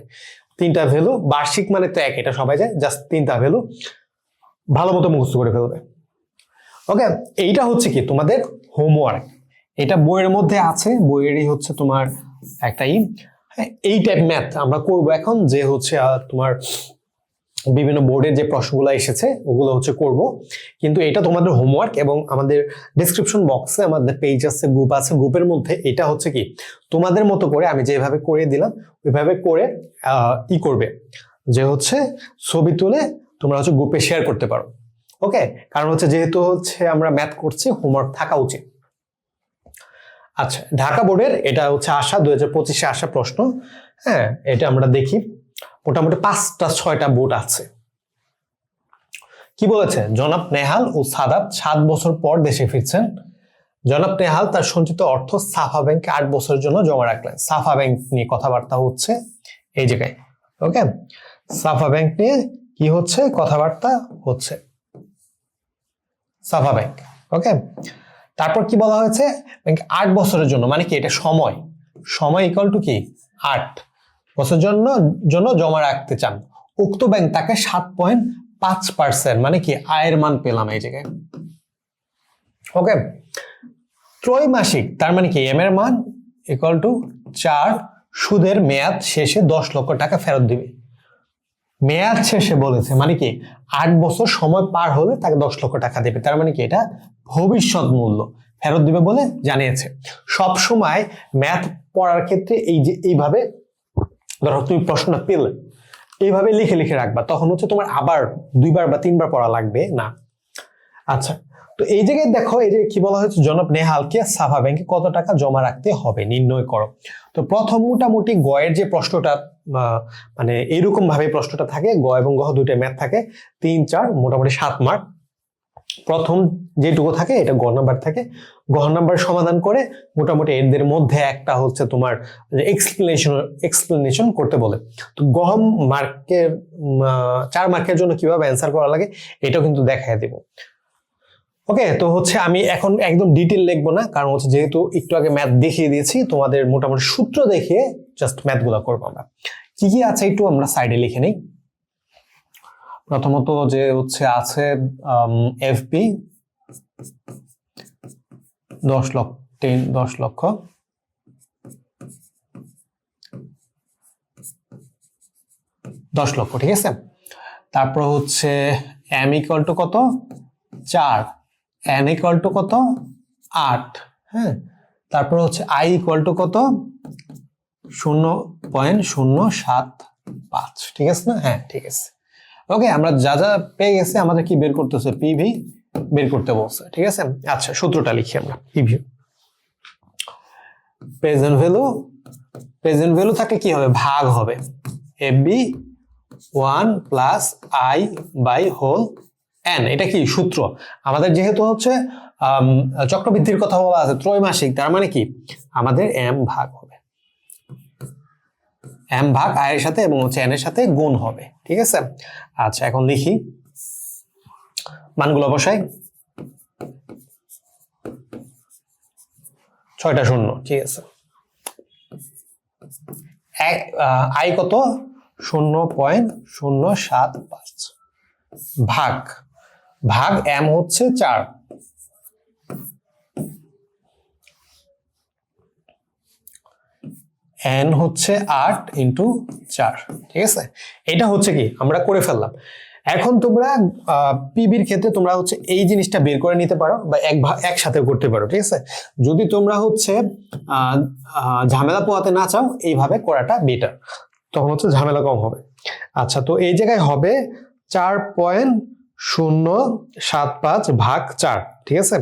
3টা ভ্যালু, বার্ষিক মানে তো 1, এটা সবাই যায়, জাস্ট 3টা ভ্যালু ভালো মতো মুখস্থ করে ফেলবে। ওকে, এইটা হচ্ছে কি তোমাদের হোমওয়ার্ক, এটা বইয়ের মধ্যে আছে, বইয়েরই হচ্ছে তোমার একটাই। এই টাইপ ম্যাথ আমরা করব এখন, যে হচ্ছে তোমার বিভিন্ন বোর্ডের যে প্রশ্নগুলো এসেছে ওগুলো হচ্ছে করব, কিন্তু এটা তোমাদের হোমওয়ার্ক। এবং আমাদের ডেসক্রিপশন বক্সে আমাদের পেজ আছে, গ্রুপ আছে, গ্রুপের মধ্যে এটা হচ্ছে কি তোমাদের মতো করে আমি যেভাবে করে দিলাম ওইভাবে করে করবে, যে হচ্ছে ছবি তুলে তোমরা হচ্ছে গ্রুপে শেয়ার করতে পারো। ওকে, কারণ হচ্ছে যেহেতু হচ্ছে আমরা ম্যাথ করছি, হোমওয়ার্ক থাকা উচিত। আচ্ছা, ঢাকা বোর্ডের এটা হচ্ছে আসা 2025-এ আসা প্রশ্ন, হ্যাঁ। এটা আমরা দেখি, মোটামুটি 5-6টা বোর্ড আছে। কি বলেছে, জনাব নেহাল ও সাদাত 7 বছর পর দেশে ফিরছেন। জনাব নেহাল তার সঞ্চিত অর্থ সাফা ব্যাংকে 8 বছরের জন্য জমা রাখলেন। সাফা ব্যাংক নিয়ে কথাবার্তা হচ্ছে এই জায়গায়। ওকে, সাফা ব্যাংক নিয়ে কি হচ্ছে কথাবার্তা হচ্ছে, সাফা ব্যাংক। ওকে, তারপর কি বলা হয়েছে, 8 বছরের জন্য, মানে কি এটা সময় ইকুয়াল টু কি 8 বছরের জন্য জমা রাখতে চান। উক্ত ব্যাংক তাকে 7.5%, মানে কি আয়ের মান পেলাম এই জায়গায়। ওকে, ত্রৈমাসিক, তার মানে কি এম এর মান ইকুয়াল টু 4, সুদের মেয়াদ শেষে 10 লক্ষ টাকা ফেরত দিবে। মেয়াদ শেষে বলেছে, মানে কি 8 বছর সময় পার হলে তাকে 10 লক্ষ টাকা দেবে, তার মানে কি এটা ভবিষ্যৎ মূল্য ফেরত দিবে বলে জানিয়েছে। সব সময় ম্যাথ পড়ার ক্ষেত্রে এই যে এইভাবে ধরো তুমি প্রশ্নটা পেলে এইভাবে লিখে রাখবা, তখন হচ্ছে তোমার আবার 2বার বা 3বার পড়া লাগবে না। আচ্ছা, তো এই জায়গায় দেখো, এই যে কি বলা হয়েছে, জনাব নেহালকে সাফা ব্যাংকে কত টাকা জমা রাখতে হবে নির্ণয় করো। তো প্রথম মোটামুটি গয়ের যে প্রশ্নটা, মানে এইরকম ভাবে প্রশ্নটা থাকে, গ এবং গ দুইটা ম্যাথ থাকে, 3, 4 মোটামুটি 7 মার্ক। প্রথম যেটুকু থাকে এটা গ নাম্বার থাকে, গ নাম্বার সমাধান করে মোটামুটি এদের মধ্যে একটা হচ্ছে তোমার এক্সপ্লেনেশন করতে বলে। তো গ মার্কের 4 মার্কের জন্য কিভাবে অ্যান্সার করা লাগে এটাও কিন্তু দেখাই দেব। ওকে, তো হচ্ছে আমি এখন একদম ডিটেল লিখবো না, কারণ হচ্ছে যেহেতু একটু আগে ম্যাথ দেখিয়ে দিয়েছি, তোমাদের মোটামুটি সূত্র দেখিয়ে জাস্ট ম্যাথগুলো করবো আমরা। কি কি আছে একটু আমরা সাইডে লিখে নেই। প্রথমত যে হচ্ছে আছে এফবি 10 লক্ষ, ঠিক আছে। তারপর হচ্ছে এম ইকুয়াল টু কত 4, এন ইকুয়াল টু কত 8, হ্যাঁ। তারপর হচ্ছে আই ইকুয়াল টু কত 0.07 5, ঠিক আছে না? হ্যাঁ ঠিক আছে। ওকে, আমরা যা যা পেয়ে গেছি, আমাদের কি বের করতেছে? পিভি বের করতে বলছে, ঠিক আছে। আচ্ছা, সূত্রটা লিখি আমরা। পিভি প্রেজেন্ট ভ্যালু থাকলে কি হবে? ভাগ হবে FV 1 plus I by whole N. এটা কি সূত্র আমাদের? যেহেতু হচ্ছে চক্রবৃদ্ধির কথা বলা আছে, ত্রৈমাসিক, তার মানে কি আমাদের এম ভাগ হবে, এম ভাগ আই এর সাথে এবং হচ্ছে এন এর সাথে গুণ হবে, ঠিক আছে। আচ্ছা, এখন লিখি মানগুলো বসাই। 6টা শূন্য, ঠিক আছে। আই কত? 0.075 ভাগ এম হচ্ছে 4, এন হচ্ছে 8 ইন্টু 4, ঠিক আছে। এটা হচ্ছে কি আমরা করে ফেললাম। এখন তোমরা পিবির ক্ষেত্রে তোমরা হচ্ছে এই জিনিসটা বের করে নিতে পারো বা একসাথে করতে পারো, ঠিক আছে। যদি তোমরা হচ্ছে ঝামেলা পোহাতে না চাও, এইভাবে করাটা বেটার, তখন হচ্ছে ঝামেলা কম হবে। আচ্ছা, তো এই জায়গায় হবে 4.075 ভাগ 4, ঠিক আছে।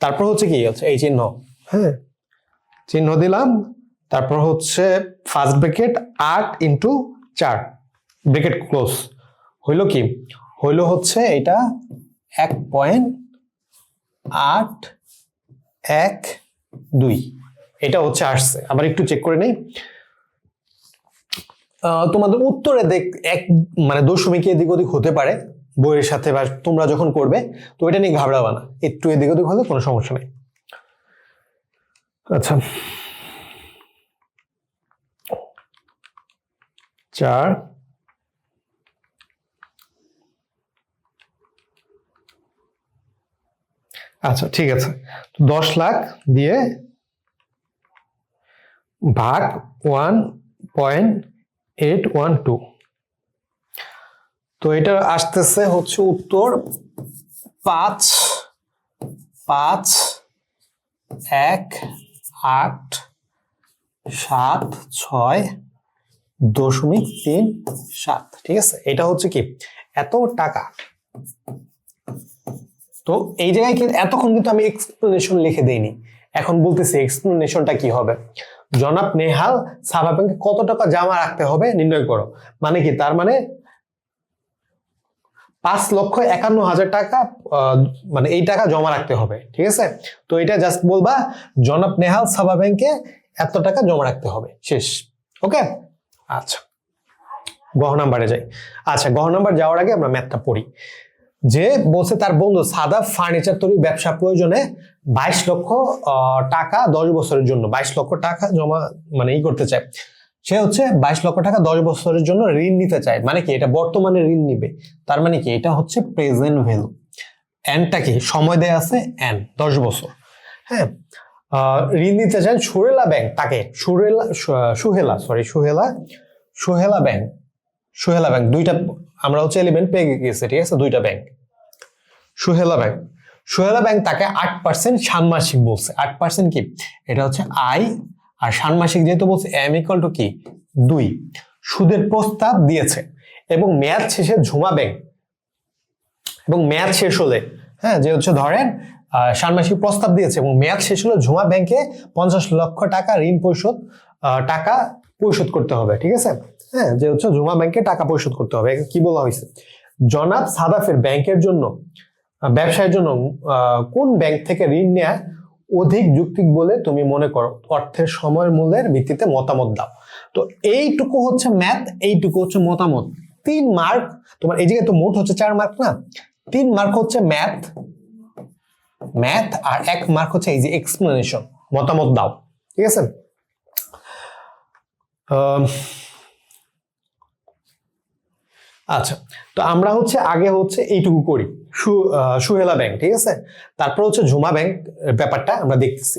তারপর হচ্ছে কি হচ্ছে এই চিহ্ন, হ্যাঁ চিহ্ন দিলাম। তারপর হচ্ছে first bracket 8 into 4 bracket close, হইলো কি? হইলো হচ্ছে এটা 1.812, এটা হচ্ছে আসছে। আবার একটু চেক করে নেই, তোমাদের উত্তরে মানে দশমিক এদিক ওদিক হতে পারে বইয়ের সাথে, বা তোমরা যখন করবে, তো এটা নিয়ে ঘাবড়াবা না, একটু এদিক ওদিক হলে কোনো সমস্যা নেই। আচ্ছা, 4 আচ্ছা ঠিক আছে, 10 লাখ দিয়ে ভাগ 1.812, তো এটা আসতেছে হচ্ছে উত্তর 5,1,8,7,6.37, ঠিক আছে। এটা হচ্ছে কি এত টাকা। তো এই জায়গায় কিন্তু এতক্ষণ কিন্তু আমি এক্সপ্লেনেশন লিখে দেইনি, এখন বলতেছি এক্সপ্লেনেশনটা কি হবে। জনাব নেহাল সাবা ব্যাংকে কত টাকা জমা রাখতে হবে নির্ণয় করো। মানে কি? তার মানে 5,51,000 টাকা, মানে এই টাকা জমা রাখতে হবে, ঠিক আছে। তো এটা জাস্ট বলবা জনাব নেহাল সাবা ব্যাংকে এত টাকা জমা রাখতে হবে, শেষ। ওকে, আচ্ছা গহ নাম্বারে যাই। আচ্ছা, গহ নাম্বার যাওয়ার আগে আমরা ম্যাথটা পড়ি। যে বলছে তার বন্ধু সাদা ফার্নিচার তৈরি ব্যবসা প্রয়োজনে 22 লক্ষ টাকা 10 বছরের জন্য 22 লক্ষ টাকা জমা মানে করতে চায়। সে হচ্ছে 22 লক্ষ টাকা 10 বছরের জন্য ঋণ নিতে চায়। মানে কি? এটা বর্তমানে ঋণ নিবে, তার মানে কি এটা হচ্ছে প্রেজেন্ট ভ্যালু। এনটা কি? সময় দেয়া আছে এন 10 বছর। হ্যাঁ, ঋণ নিতে চায় সুহেলা ব্যাংক, তাকে সুহেলা ব্যাংক দুইটা, আমরা হচ্ছে এলিমেন্ট পেয়ে গেছে, ঠিক আছে, দুইটা ব্যাংক। সুহেলা ব্যাংক তাকে 8% ষান্মাসিক বলছে। 8% কি? এটা হচ্ছে আই, আর ষান্মাসিক যেহেতু বলছে এম ইকুয়াল টু কি 2, সুদের প্রস্তাব দিয়েছে। এবং মেয়াদ শেষে ঝুমা ব্যাংক, এবং মেয়াদ শেষ হলে, হ্যাঁ যে হচ্ছে ধরেন ষান্মাসিক প্রস্তাব দিয়েছে এবং মেয়াদ শেষ হলে ঝুমা ব্যাংকে 50 লক্ষ টাকা ঋণ পরিশোধ করতে হবে, ঠিক আছে। হ্যাঁ, যে হচ্ছে ঝুমা ব্যাংকে টাকা পরিশোধ করতে হবে। কি বলা হয়েছে? জনাব সাদাফের ব্যাংকের জন্য ব্যবসায়ের জন্য কোন ব্যাংক থেকে ঋণ নেওয়া অধিক যৌক্তিক বলে তুমি মনে করো? অর্থের সময়ের মূল্যের ভিত্তিতে মতামত দাও। তো এইটুকু হচ্ছে ম্যাথ, এইটুকু হচ্ছে মতামত। 3 মার্ক তোমার এই জায়গায়, তো মোট হচ্ছে 4 মার্ক না, 3 মার্ক হচ্ছে ম্যাথ আর 1 মার্ক হচ্ছে এই যে এক্সপ্লেনেশন, মতামত দাও, ঠিক আছে। আচ্ছা, তো আমরা হচ্ছে আগে হচ্ছে এইটুকু করি, সুহেলা ব্যাংক, ঠিক আছে। তারপর হচ্ছে ঝুমা ব্যাংক ব্যাপারটা আমরা দেখতেছি।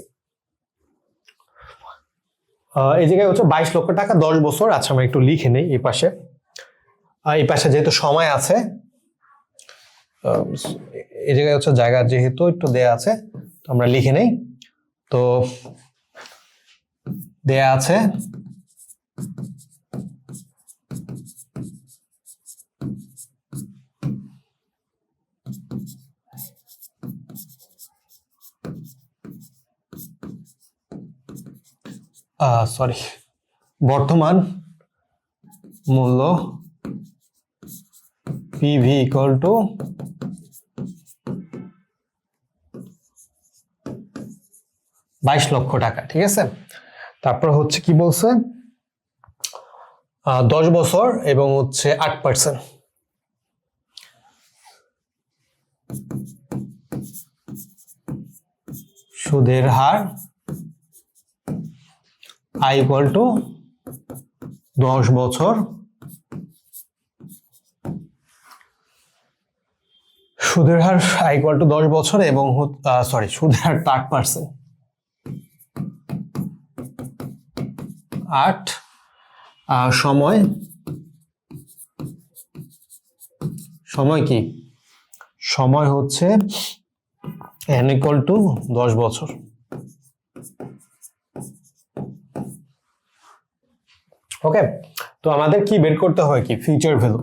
এই জায়গায় হচ্ছে 22 লক্ষ টাকা 10 বছর। আচ্ছা, আমরা একটু লিখে নেই এই পাশে যেহেতু সময় আছে, এই জায়গায় হচ্ছে জায়গা যেহেতু একটু দেয়া আছে, তো আমরা লিখে নেই। তো দেয়া আছে সরি, বর্তমান মূল্য পিভি ইকুয়াল টু 22 লক্ষ টাকা। ঠিক আছে, তারপর হচ্ছে কি বলছে, 10 বছর এবং হচ্ছে 8%। সুদের হার আই ইকুয়াল টু 10 বছর, সুদের হার আই ইকুয়াল টু 10 বছর এবং সরি, সুদের হার 8%। 8 সময় কি, সময় হচ্ছে n ইকুয়াল টু 10 বছর। ওকে, তো আমাদের কি বের করতে হয়, কি ফিউচার ভ্যালু।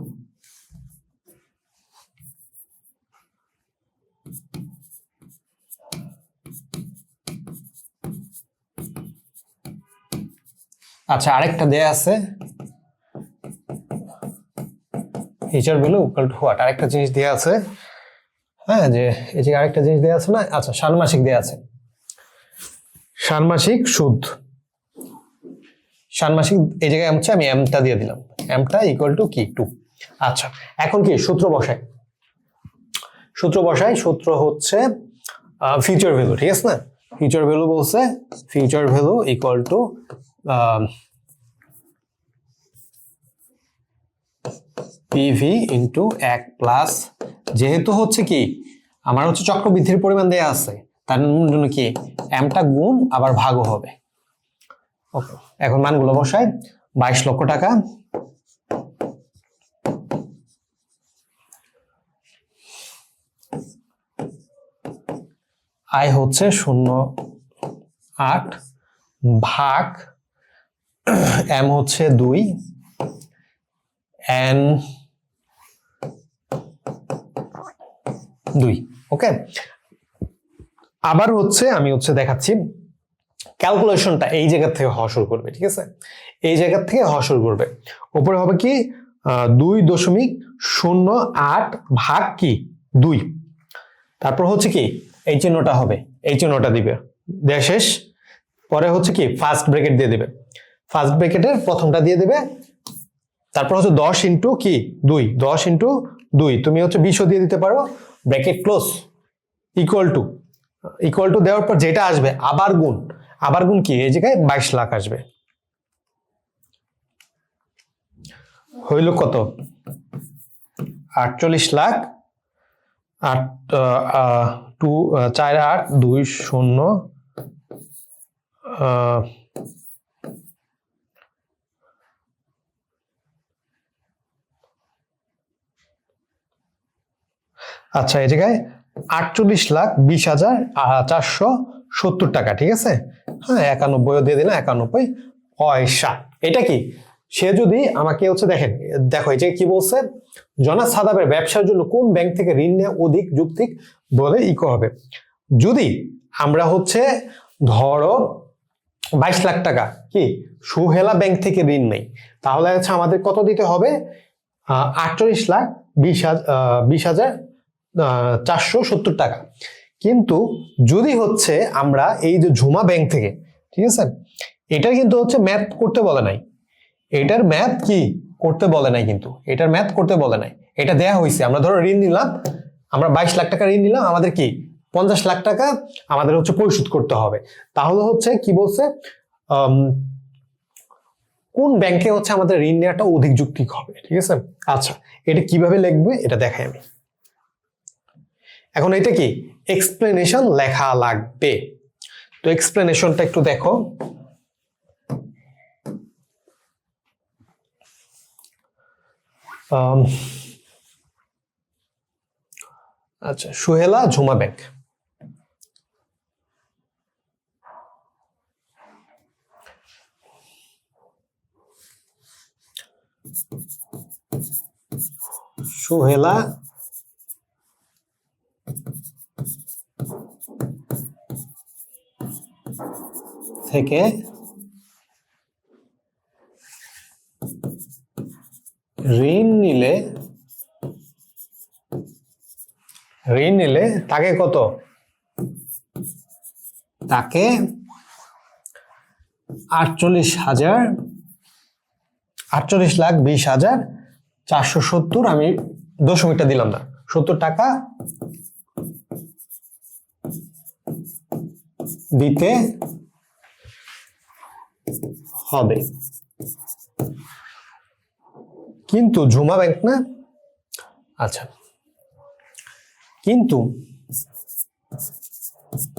আচ্ছা, আরেকটা দেয়া আছে, future value equal to what, আরেকটা জিনিস দেয়া আছে। হ্যাঁ, যে এই যে আরেকটা জিনিস দেয়া আছে না, আচ্ছা ষান্মাসিক দেয়া আছে, ষান্মাসিক সুদ। ষান্মাসিক এই জায়গায় হচ্ছে আমি এমটা দিয়ে দিলাম, এমটা ইকুয়াল টু কি 2। আচ্ছা, এখন কি সূত্র বসাই, সূত্র হচ্ছে ফিউচার ভ্যালু। ঠিক আছে না, ফিউচার ভ্যালু বলছে future value equal two PV into 1 plus, যেহেতু হচ্ছে কি আমার হচ্ছে চক্রবৃদ্ধির পরিমাণ দেয়া আছে, তার জন্য কি এমটা গুণ আবার ভাগও হবে। ওকে, এখন মানগুলো বসাই। 22 লক্ষ টাকা, আয় হচ্ছে 0.8 ভাগ এম হচ্ছে 2, এন 2। ওকে, আবার হচ্ছে আমি হচ্ছে দেখাচ্ছি, ক্যালকুলেশনটা এই জায়গা থেকে হওয়া শুরু করবে। ঠিক আছে, এই জায়গা থেকে হওয়া শুরু করবে। উপরে হবে কি 2.08 ভাগ কি 2, তারপর হচ্ছে কি এই চিহ্নটা হবে, এই চিহ্নটা দিবে, দেয়া শেষ। পরে হচ্ছে কি ফার্স্ট ব্র্যাকেট দিয়ে দিবে, ফার্স্ট ব্র্যাকেটের প্রথমটা দিয়ে দিবে, তারপর হচ্ছে 10 ইন্টু কি 2, 10 ইন্টু 2, তুমি হচ্ছে 20ও দিয়ে দিতে পারো, ব্র্যাকেট ক্লোজ, ইকুয়াল টু দেওয়ার পর যেটা আসবে আবার গুণ কি এই জায়গায় 22 লাখ আসবে। হইল কত, 48 লাখ, 4 8 2 0, আচ্ছা এই জায়গায় 48,20,470 টাকা। ঠিক আছে, হ্যাঁ 91ও দিয়ে দিলাম, 91 পয়সা। এটা কি, সে যদি আমাকে হচ্ছে দেখো এই যে কি বলছে, জনাস সাদাবের ব্যবসার জন্য কোন ব্যাংক থেকে ঋণ নেওয়া অধিক যৌক্তিক বলে হবে। যদি আমরা হচ্ছে ধরো 22 লাখ টাকা কি সুহেলা ব্যাংক থেকে ঋণ নেই, তাহলে হচ্ছে আমাদের কত দিতে হবে, 48,20,470 টাকা। কিন্তু যদি হচ্ছে আমরা এই যে ঝুমা ব্যাংক থেকে, ঠিক আছে, এটার কিন্তু হচ্ছে ম্যাথ করতে বলে নাই, এটার ম্যাথ কি করতে বলে নাই, কিন্তু এটার ম্যাথ করতে বলে নাই, এটা দেয়া হয়েছে। আমরা ধরো ঋণ নিলাম, আমরা 22 লাখ টাকা ঋণ নিলাম, আমাদের কি 50 লাখ টাকা আমাদের হচ্ছে পরিশোধ করতে হবে। তাহলে হচ্ছে কি বলছে, কোন ব্যাংকে হচ্ছে আমাদের ঋণ নেওয়াটা অধিক যৌক্তিক হবে। ঠিক আছে, আচ্ছা এটা কিভাবে লিখবে এটা দেখাই আমি। এখন এটা কি এক্সপ্লেনেশন লেখা লাগবে, তো এক্সপ্লেনেশনটা একটু দেখো। আচ্ছা, সুহেলা ঝুমা ব্যাংক, সুহেলা থেকে ঋণ নিলে তাকে কত, তাকে 48,20,470, আমি দশমিকটা দিলাম না, 70 টাকা দিতে হবে। কিন্তু ঝুমা ব্যাংক না, আচ্ছা,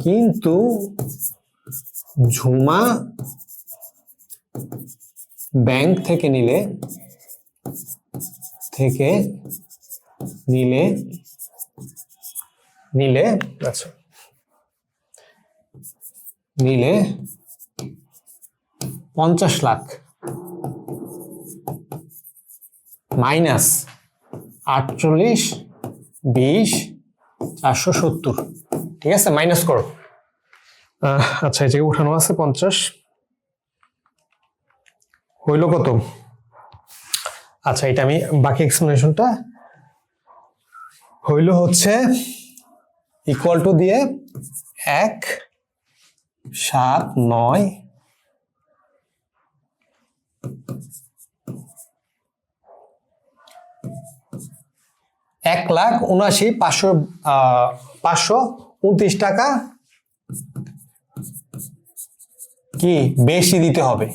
কিন্তু ঝুমা ব্যাংক থেকে নিলে আচ্ছা, নিলে 50 লাখ মাইনাস 48,20,470, ঠিক আছে, মাইনাস করো। আচ্ছা, এই জায়গায় উঠানো আছে 50, হইল কত? আচ্ছা, এটা আমি বাকি এক্সপ্লেনেশনটা হইল হচ্ছে ইকুয়াল টু দিয়ে 1,79 1,79,529 টাকা কি বেশি দিতে হবে,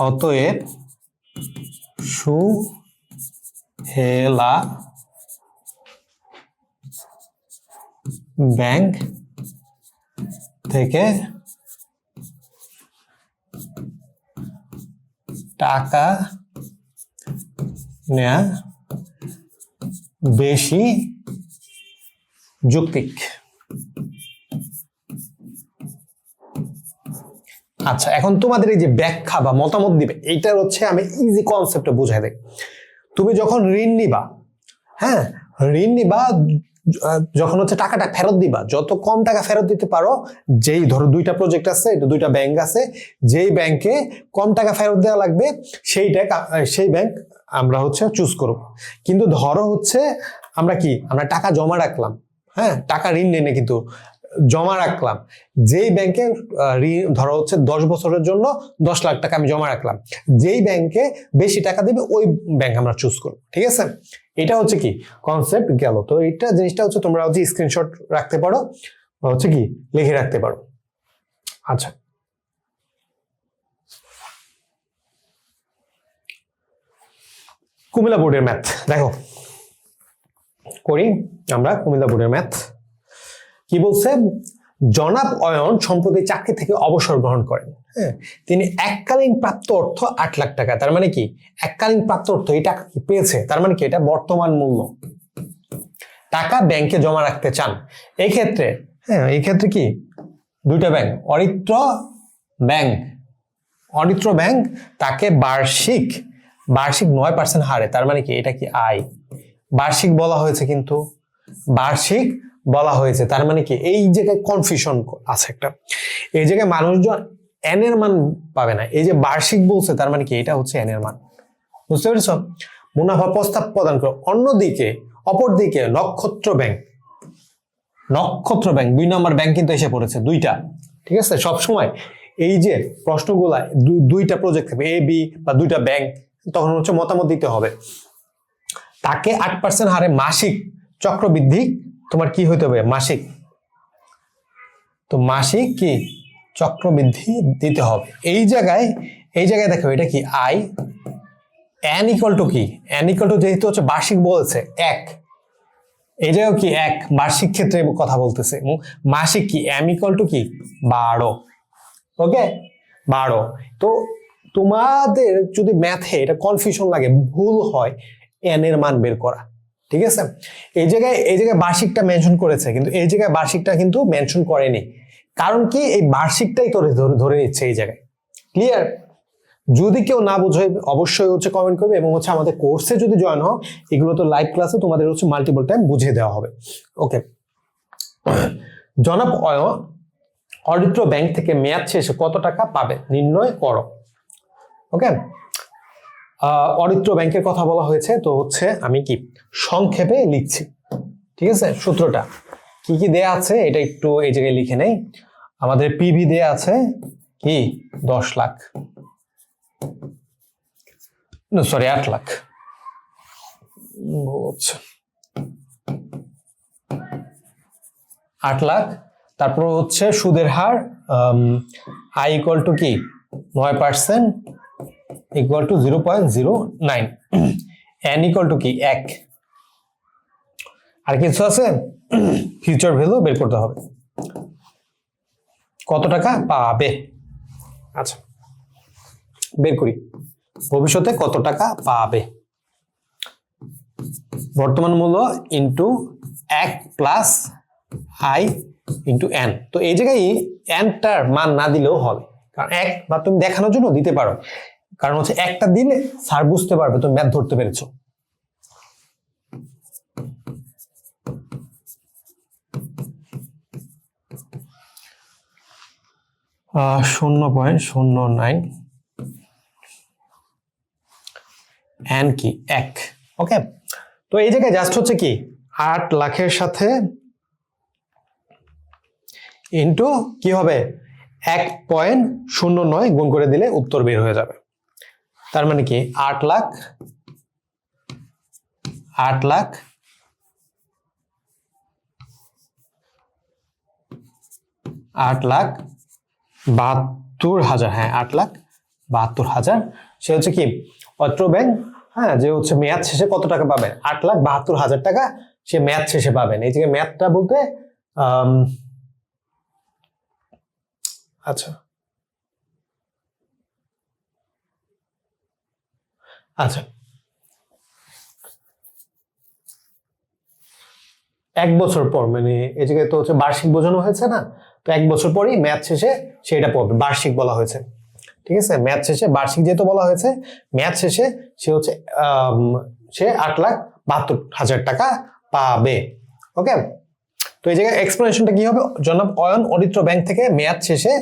অতএব সুহেলা ব্যাংক থেকে টাকা নেয়া বেশি যৌক্তিক। আচ্ছা, এখন তোমাদের এই যে ব্যাখ্যা বা মতামত দিবে, এইটার হচ্ছে আমি ইজি কনসেপ্টে বুঝাই দেই। তুমি যখন ঋণ নিবা, হ্যাঁ, ঋণ নিবা, যখন হচ্ছে টাকাটা ফেরত দিবা, যত কম টাকা ফেরত দিতে পারো, যেই ধরো দুইটা প্রজেক্ট আছে, এটা দুইটা ব্যাংক আছে, যেই ব্যাংকে কম টাকা ফেরত দেওয়া লাগবে সেই ব্যাংক আমরা হচ্ছে চুজ করব। কিন্তু ধরো হচ্ছে আমরা টাকা জমা রাখলাম, হ্যাঁ, টাকা ঋণ নেই কিন্তু জমা রাখলাম, যেই ব্যাংকে ধরো হচ্ছে 10 বছরের জন্য 10 লাখ টাকা আমি জমা রাখলাম, যেই ব্যাংকে বেশি টাকা দিবে ওই ব্যাংক আমরা চুজ করব, ঠিক আছে। এটা হচ্ছে কি কনসেপ্ট গেল। তো এইটা জিনিসটা হচ্ছে তোমরা হচ্ছে স্ক্রিনশট রাখতে পারো বা হচ্ছে কি লিখে রাখতে পারো। আচ্ছা, কুমিল্লা বোর্ডের ম্যাথ দেখো, করি আমরা কুমিল্লা বোর্ডের ম্যাথ। কি বলছে? জনাব অয়ন সম্প্রতি চাকরি থেকে অবসর গ্রহণ করেন, হ্যাঁ, তিনি এককালীন প্রাপ্ত অর্থ 8 লাখ টাকা, তার মানে কি এককালীন প্রাপ্ত অর্থ এই টাকা কি পেয়েছে, তার মানে কি এটা বর্তমান মূল্য, টাকা ব্যাংকে জমা রাখতে চান। এই ক্ষেত্রে কি দুইটা ব্যাংক, অরিত্র ব্যাংক তাকে বার্ষিক 9% হারে, তার মানে কি এটা কি আয়, বার্ষিক বলা হয়েছে, কিন্তু বার্ষিক বলা হয়েছে, তার মানে কি এই জায়গায় কনফিউশন আছে একটা, এই জায়গায় মানুষজন এন এর মান পাবে না, এই যে বার্ষিক বলছে তার মানে কি এটা হচ্ছে এন এর মান, বুঝতে পেরেছ? মুনাফা প্রস্তাব প্রদান করে। অপরদিকে নক্ষত্র ব্যাংক 2 নম্বর ব্যাংক কিন্তু এসে পড়েছে, দুইটা, ঠিক আছে। সবসময় এই যে প্রশ্নগুলা দুইটা প্রজেক্ট থাকবে, এ বি বা দুইটা ব্যাংক, তখন হচ্ছে মতামত দিতে হবে। তাকে 8% হারে মাসিক চক্রবৃদ্ধি তোমার কি হইতে হবে, মাসিক কি চক্রবৃদ্ধি দিতে হবে। এই জায়গায় দেখো এটা কি আয়, এন ইকুয়াল টু কি, এন ইকুয়াল টু যেহেতু হচ্ছে বার্ষিক বলেছে 1, এই জায়গায় কি 1 বার্ষিক ক্ষেত্রে কথা বলতেছে, মাসিক কি এম ইকুয়াল টু কি 12, ওকে 12। তো তোমাদের যদি ম্যাথে এটা কনফিউশন লাগে, ভুল হয় এন এর মান বের করা, ঠিক আছে, এই জায়গায় বার্ষিকটা মেনশন করেছে, কিন্তু এই জায়গায় বার্ষিকটা কিন্তু মেনশন করেনি। কারণ কি, এই বার্ষিকটাই তো ধরে নিচ্ছে এই জায়গায়। ক্লিয়ার? যদি কেউ না বোঝে অবশ্যই হচ্ছে কমেন্ট করবে, এবং হচ্ছে আমাদের কোর্সে যদি জয়েন হও, এগুলো তো লাইভ ক্লাসে তোমাদের হচ্ছে মাল্টিপল টাইম বুঝিয়ে দেওয়া হবে। ওকে, জনাব অরিত্র ব্যাংক থেকে মেয়াদ শেষে কত টাকা পাবে নির্ণয় করো। ওকে, অরিত্র ব্যাংকের কথা বলা হয়েছে, তো হচ্ছে আমি কি সংক্ষেপে লিখছি। ঠিক আছে, সূত্রটা কি কি দেয়া আছে এটা একটু এই জায়গায় লিখে নেই। আমাদের পিভি দেয়া আছে কি 10 লাখ, সরি 8 লাখ, 8 লাখ। তারপর হচ্ছে সুদের হার আই ইকুয়াল টু কি 9% equal to 0.09, N equal to কি 1। আর কিছু আছে? ফিউচার ভ্যালু বের করতে হবে, কত টাকা পাবে। আচ্ছা, বের করি, ভবিষ্যতে কত টাকা পাবে। বর্তমান মূল্য into 1 plus I into N. তো এই জায়গায় এনটার মান না দিলেও হবে, কারণ এক বা তুমি দেখানোর জন্য দিতে পারো, কারণ হচ্ছে একটা দিলে স্যার বুঝতে পারবে তুমি ম্যাথ ধরতে পেরেছো। আহ 0.09 এন কি 1। ওকে, তো এই জায়গায় জাস্ট হচ্ছে কি 8 লাখের সাথে ইন্টু কি হবে 1.09 গুণ করে দিলে উত্তর বের হয়ে যাবে। তার মানে কি 8 লাখ 8,72,000, হ্যাঁ 8,72,000। সে হচ্ছে কি অত্র ব্যাংক, হ্যাঁ, যে হচ্ছে মেয়াদ শেষে কত টাকা পাবে 8,72,000 টাকা সে মেয়াদ শেষে পাবেন। এই যে মেয়াদটা বলতে আচ্ছা আচ্ছা 1 বছর পর, মানে এই জায়গায় তো হচ্ছে বার্ষিক বোঝানো হয়েছে না, তো 1 বছর পরই মেয়াদ শেষে সেটা পাবে, বার্ষিক বলা হয়েছে। ঠিক আছে, মেয়াদ শেষে বার্ষিক যেহেতু বলা হয়েছে, মেয়াদ শেষে সে হচ্ছে সে 8,72,000 টাকা পাবে। ওকে, তো এই জায়গায় এক্সপ্লেনেশনটা কি হবে, জনাব অয়ন অরিত্র ব্যাংক থেকে মেয়াদ শেষে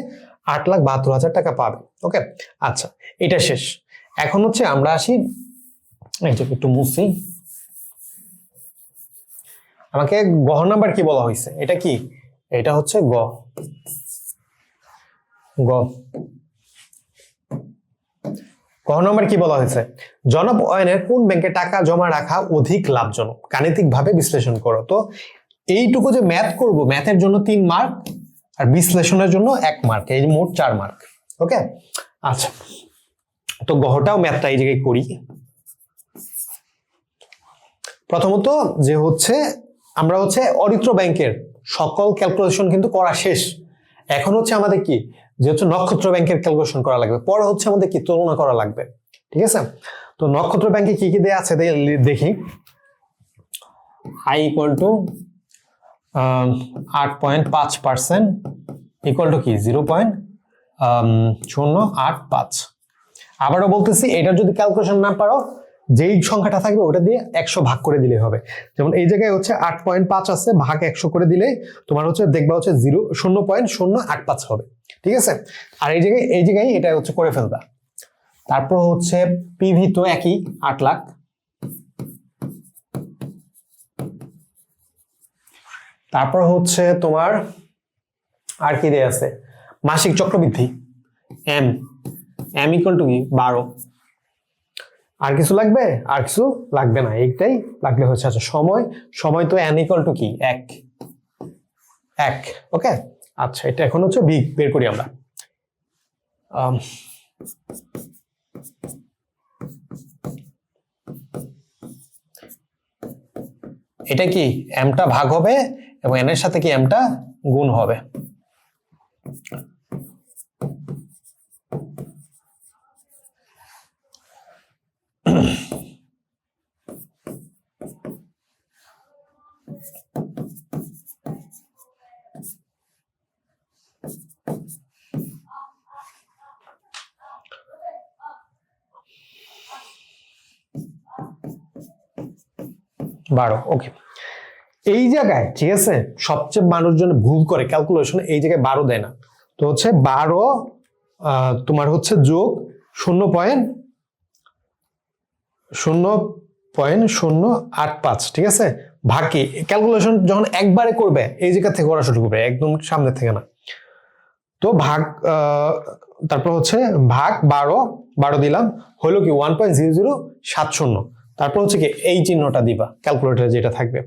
8,72,000 টাকা পাবে। ওকে, আচ্ছা এটা শেষ। এখন হচ্ছে আমরা আসি, এইটাকে একটু মুছি, আমাকে গহ নাম্বার কি বলা হয়েছে, এটা কি, এটা হচ্ছে গ নম্বর কি বলা হয়েছে, জনাব অয়নের কোন ব্যাংকে টাকা জমা রাখা অধিক লাভজনক, গাণিতিকভাবে বিশ্লেষণ করো। তো এইটুকু যে ম্যাথ করব, ম্যাথের জন্য 3 মার্ক আর বিশ্লেষণের জন্য 1 মার্ক, এই মোট 4 মার্ক। ওকে, আচ্ছা তো গহটাও ম্যাথটা এই জায়গায় করি। প্রথমত যে হচ্ছে আমরা হচ্ছে অরিত্র ব্যাংকের সকল ক্যালকুলেশন কিন্তু করা শেষ, এখন হচ্ছে আমাদের কি যে হচ্ছে নক্ষত্র ব্যাংকের ক্যালকুলেশন করা লাগবে, পরে হচ্ছে আমাদের কি তুলনা করা লাগবে। ঠিক আছে, তো নক্ষত্র ব্যাংকে কি কি দেয়া আছে দেখি। I equal to 8.5% equal to কি 0.085। আবারও বলতেছি, এটার যদি ক্যালকুলেশন না পারো, যেই সংখ্যাটা থাকবে ওটা দিয়ে 100 ভাগ করে দিলে হবে। যেমন এই জায়গায় হচ্ছে 8.5 আছে, ভাগ 100 করে দিলে তোমার হচ্ছে দেখবা হচ্ছে 0.085 হবে। ঠিক আছে, আর এই জায়গায় এটা হচ্ছে করে ফেলবা। তারপর হচ্ছে পিভি তো একই 8 লাখ, তারপর হচ্ছে তোমার আর কি দেয়া আছে, মাসিক চক্রবৃদ্ধি এম ইকুয়াল টু কি 12। আর কিছু লাগবে? আর কিছু লাগবে না, এইটাই লাগলে হচ্ছে। আচ্ছা সময় তো এন ইকুয়াল টু কি 1। ওকে, আচ্ছা এটা এখন হচ্ছে বি বের করি আমরা। এটা কি এমটা ভাগ হবে এবং এন এর সাথে কি এমটা গুণ হবে। 12। ওকে, এই জায়গায় ঠিক আছে সবচেয়ে মানুষজন ভুল করে ক্যালকুলেশন, এই জায়গায় 12 দেয় না। তো হচ্ছে 12 তোমার হচ্ছে যোগ 0.0.085, ঠিক আছে, ভাগকে ক্যালকুলেশন যখন একবারে করবে এই জায়গা থেকে ওরা শুরু করবে, একদম সামনে থেকে না। তো ভাগ তারপর হচ্ছে ভাগ 12 দিলাম, হলো কি 1.0070। তারপর হচ্ছে কি এই চিহ্নটা দিবা ক্যালকুলেটরে যেটা থাকবে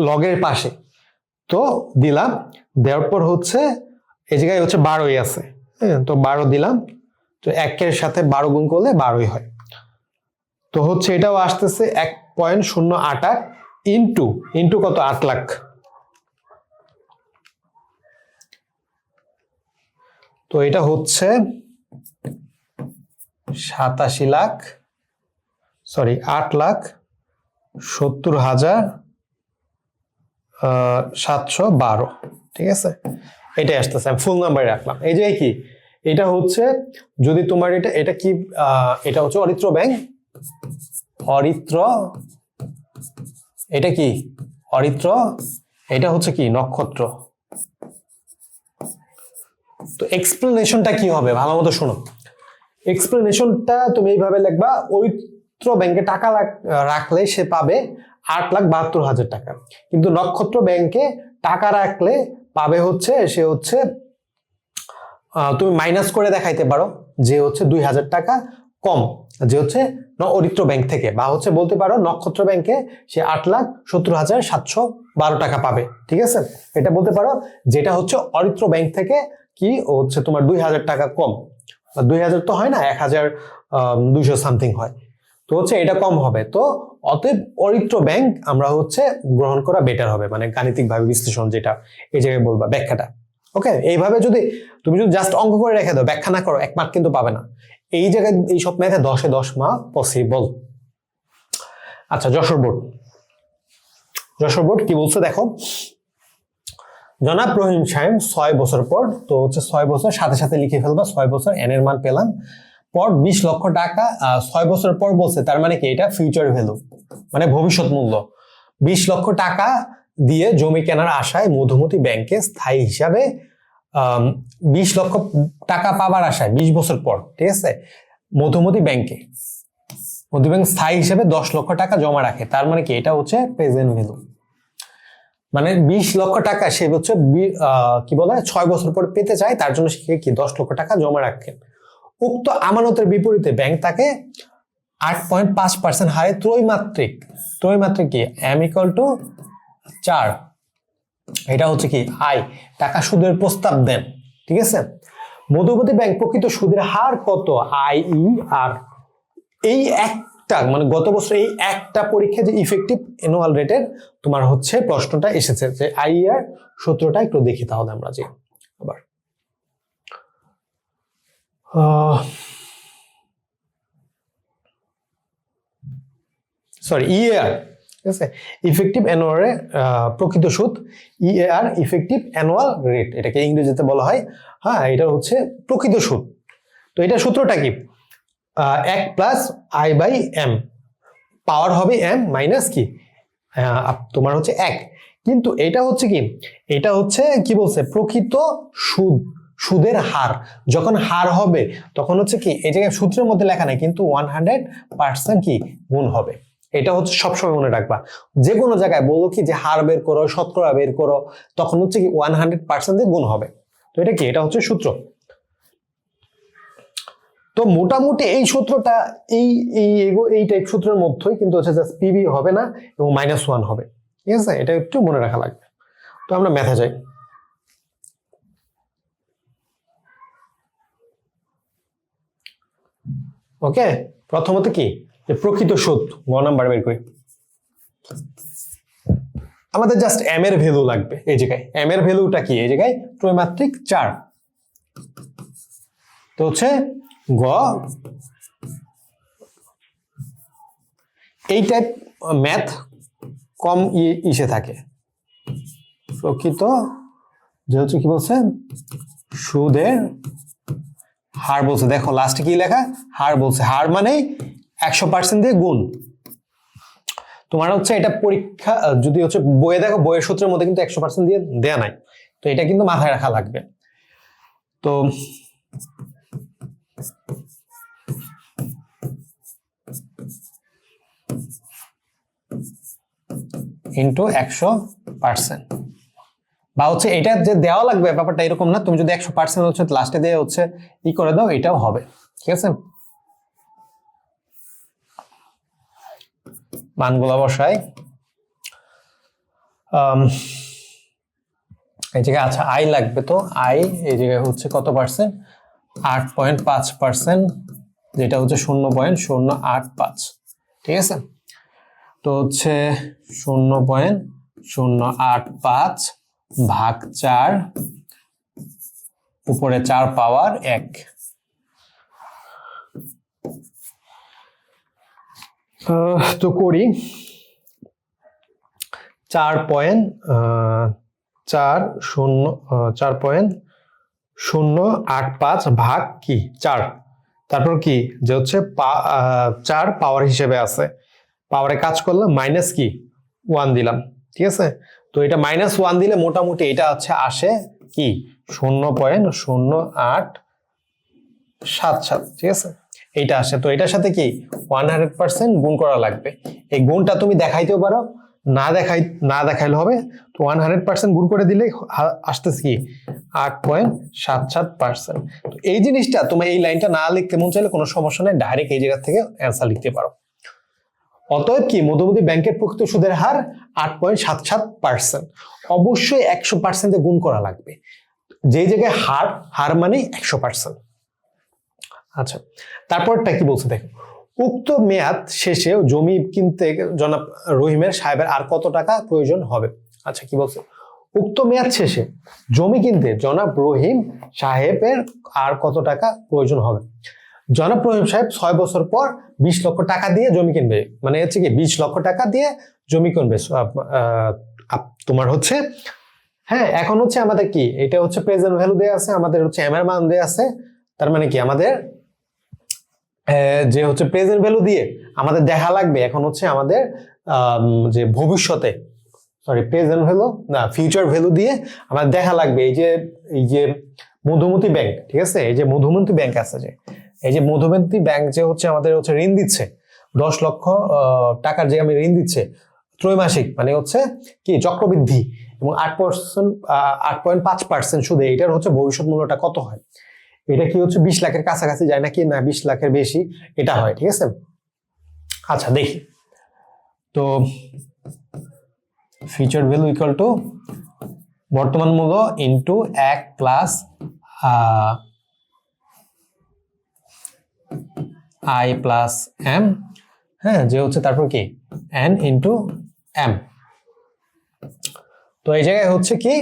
লগের পাশে, তো দিলাম, দেওয়ার পর হচ্ছে এই জায়গায় হচ্ছে 12ই আছে, হ্যাঁ, তো 12 দিলাম, তো 1-এর সাথে 12 গুণ করলে 12ই হয়। তো হচ্ছে এটাও আসতেছে 1.088 ইন্টু কত, 8 লাখ। তো এটা হচ্ছে 8,70,712, ঠিক আছে, এটাই আসতেছে। আমি ফুল নাম্বারে রাখলাম। এই যে কি এটা হচ্ছে, যদি তোমার এটা কি এটা হচ্ছে অরিত্র ব্যাংক, এটা কি অরিত্র, এটা হচ্ছে কি নক্ষত্র। তো এক্সপ্লেনেশনটা কি হবে ভালো মতো শোনো। এক্সপ্লেনেশনটা তুমি এইভাবে লিখবা, অরিত্র ব্যাংকে টাকা রাখলে সে পাবে 8,72,000 টাকা, কিন্তু নক্ষত্র ব্যাংকে টাকা রাখলে পাবে হচ্ছে সে হচ্ছে তুমি মাইনাস করে দেখাইতে পারো যে হচ্ছে 2,000 টাকা কম, যে হচ্ছে অরিত্র ব্যাংক থেকে, বা হচ্ছে বলতে পারো নক্ষত্র ব্যাংকে সে 8,70,712 টাকা পাবে, ঠিক আছে, এটা বলতে পারো, যেটা হচ্ছে অরিত্র ব্যাংক থেকে কি হচ্ছে তোমার 2,000 টাকা কম, 2,000 তো হয় না, 1,200 সামথিং হয়, তো হচ্ছে এটা কম হবে। তো অতএব অরিত্র ব্যাংক আমরা হচ্ছে গ্রহণ করা বেটার হবে, মানে গাণিতিক ভাবে বিশ্লেষণ যেটা এই জায়গায় বলবা ব্যাখ্যাটা। ওকে, এইভাবে যদি তুমি জাস্ট অঙ্ক করে রেখে দাও, ব্যাখ্যা না করো, 1 মার্ক কিন্তু পাবে না। এই জায়গায় এই সব ম্যাথে 10-এ 10 মার্ক পসিবল। আচ্ছা, যশোর বোর্ড কি বলছে দেখো, জনাব রহিম সাহেব 6 বছর পর, তো হচ্ছে 6 বছর সাথে সাথে লিখে ফেলবা, 6 বছর এন এর মান পেলাম, পর 20 লক্ষ টাকা, 6 বছর পর বলছে, তার মানে কি এটা ফিউচার ভ্যালু, মানে ভবিষ্যৎ মূল্য। 20 লক্ষ টাকা দিয়ে জমি কেনার আশায় মধুমতি ব্যাংকে স্থায়ী হিসাবে 20 লক্ষ টাকা পাবার আশায় 20 বছর পর, ঠিক আছে, মধুমতি ব্যাংক স্থায়ী হিসাবে 10 লক্ষ টাকা জমা রাখে, তার মানে কি এটা হচ্ছে প্রেজেন্ট ভ্যালু, মানে 20 লক্ষ টাকা সে হচ্ছে কি বলে 6 বছর পর পেতে চায়, তার জন্য সে কি 10 লক্ষ টাকা জমা রাখে। উক্ত আমানতের বিপরীতে ব্যাংক তাকে 8.5% হারে ত্রৈমাত্রিক কি m = 4, এটা হচ্ছে কি আই টাকা সুদের প্রস্তাব দেন, ঠিক আছে। মধুমতি ব্যাংক প্রকৃত সুদের হার কত, IER, এই একটা মানে গত বছর এই একটা পরীক্ষা যে ইফেক্টিভ অ্যানুয়াল রেটের তোমার হচ্ছে প্রশ্নটা এসেছে, যে IER সূত্রটা একটু দেখি তাহলে আমরা যে আবার EAR, ঠিক আছে, ইফেক্টিভ অ্যানুয়াল প্রকৃত সুদ, EAR ইফেক্টিভ অ্যানুয়াল রেট, এটাকে ইংরেজিতে বলা হয়, হ্যাঁ, এটা হচ্ছে প্রকৃত সুদ। তো এটা সূত্রটা কি, 1 + I/m, পাওয়ার হবে m মাইনাস কি তোমার হচ্ছে 1, কিন্তু এটা হচ্ছে কি বলছে, প্রকৃত সুদের হার, যখন হার হবে তখন হচ্ছে কি এই জায়গায় সূত্রের মধ্যে লেখা নাই, কিন্তু 100% কি গুণ হবে, এটা হচ্ছে সবসময় মনে রাখবা। যে কোনো জায়গায় বলো কি যে হার বের করো, শতকরা বের করো, তখন হচ্ছে কি 100% দিয়ে গুণ হবে। তো এটা কি, এটা হচ্ছে সূত্র। তো মোটামুটি এই সূত্রটা এই টাইপ সূত্রের মধ্যেই, কিন্তু হচ্ছে জাস্ট পিবি হবে না এবং -1 হবে, ঠিক আছে, এটা একটু মনে রাখা লাগবে। তো আমরা ম্যাথে যাই। ওকে, প্রথমত কি যে প্রকৃত সুদ, 1 নাম্বার বের করি। আমাদের জাস্ট m এর ভ্যালু লাগবে, এই জায়গায় m এর ভ্যালুটা কি, এই জায়গায় ত্রৈমাত্রিক 4, তো হচ্ছে গ এই টাইপ ম্যাথ কম ইসে থাকে। প্রকৃত যে হচ্ছে কি বলছে, সুদের হার বলছে, দেখো লাস্টে কি লেখা, হার বলছে, হার মানে 100% দিয়ে গুণ। তোমার হচ্ছে এটা পরীক্ষা যদি হচ্ছে বইয়ে দেখো, বইয়ের সূত্রের মধ্যে কিন্তু 100% দিয়ে দেয়া নাই, তো এটা কিন্তু মাথায় রাখা লাগবে। তো ইন্টু 100%, বা হচ্ছে এটা যে দেওয়া লাগবে ব্যাপারটা এরকম না, তুমি যদি 100% হচ্ছে লাস্টে দিয়ে হচ্ছে ই করে দাও, এটাও হবে। ঠিক আছে, মানগুলো বসাই এই জায়গায়। আচ্ছা আই লাগবে, তো আই এই জায়গায় হচ্ছে কত পার্সেন্ট, 8.5%, যেটা হচ্ছে 0.085। ঠিক আছে, তো হচ্ছে 0.085 ভাগ 4, উপরে 4 পাওয়ার 1। তো করি 4.085 ভাগ কি 4, তারপর কি যে হচ্ছে 4 পাওয়ার হিসেবে আছে, পাওয়ারে কাজ করলাম, মাইনাস কি 1 দিলাম। ঠিক আছে, তো এটা -1 দিলে মোটামুটি এটা হচ্ছে আসে কি 0.0877। ঠিক আছে, এইটা আসে, তো এটার সাথে কি 100% গুণ করা লাগবে। এই গুণটা তুমি দেখাইতেও পারো, না দেখাইলে হবে, তো 100% গুণ করে দিলে আসতেছে কি 8.77%। তো এই জিনিসটা তোমার এই লাইনটা না লিখতে মন চাইলে কোনো সমস্যা নেই, ডাইরেক্ট এই জায়গা থেকে অ্যান্সার লিখতে পারো। অতএব কি মধ্যবর্তী ব্যাংকের প্রকৃত সুদের হার 8.77%। অবশ্যই 100% গুণ করা লাগবে, যে জায়গায় হার মানে 100%। আচ্ছা, তারপরটা কি বলছে দেখো, উক্ত মেয়াদ শেষে জমি কিনতে জনাব রহিমের সাহেবের আর কত টাকা প্রয়োজন হবে। আচ্ছা কি বলছে, উক্ত মেয়াদ শেষে জমি কিনতে জনাব রহিম সাহেবের আর কত টাকা প্রয়োজন হবে। জনাব রহিম সাহেব 6 বছর পর 20 লক্ষ টাকা দিয়ে জমি কিনবে, মানে হচ্ছে কি 20 লক্ষ টাকা দিয়ে জমি কিনবে। তোমার হচ্ছে হ্যাঁ, এখন হচ্ছে আমাদের কি এটা হচ্ছে প্রেজেন্ট ভ্যালু দেয়া আছে, আমাদের হচ্ছে এম এর মান দেয়া আছে, তার মানে কি আমাদের যে হচ্ছে প্রেজেন্ট ভ্যালু দিয়ে আমাদের দেখা লাগবে এখন হচ্ছে আমাদের যে ভবিষ্যতে, সরি প্রেজেন্ট ভ্যালু না ফিউচার ভ্যালু দিয়ে আমাদের দেখা লাগবে এই যে মধুমতি ব্যাংক। ঠিক আছে, এই যে মধুমতি ব্যাংক আছে, যে এই যে মধুমতি ব্যাংক যে হচ্ছে আমাদের হচ্ছে ঋণ দিচ্ছে 10 লক্ষ টাকার যে আমি ঋণ দিচ্ছে ত্রৈমাসিক, মানে হচ্ছে কি চক্রবৃদ্ধি এবং 8.5% সুদে, এটার হচ্ছে ভবিষ্যৎ মূল্যটা কত হয়। এটা কি হচ্ছে 20 লাখের কাছাকাছি যায় নাকি না 20 লাখের বেশি এটা হয়। ঠিক আছে, আচ্ছা দেখি তো ফিউচার ভ্যালু ইকুয়াল টু বর্তমান মূল্য into 1 plus I plus M, হ্যাঁ যে হচ্ছে তারপর কি এন ইন্টু এম। তো এই জায়গায় হচ্ছে কি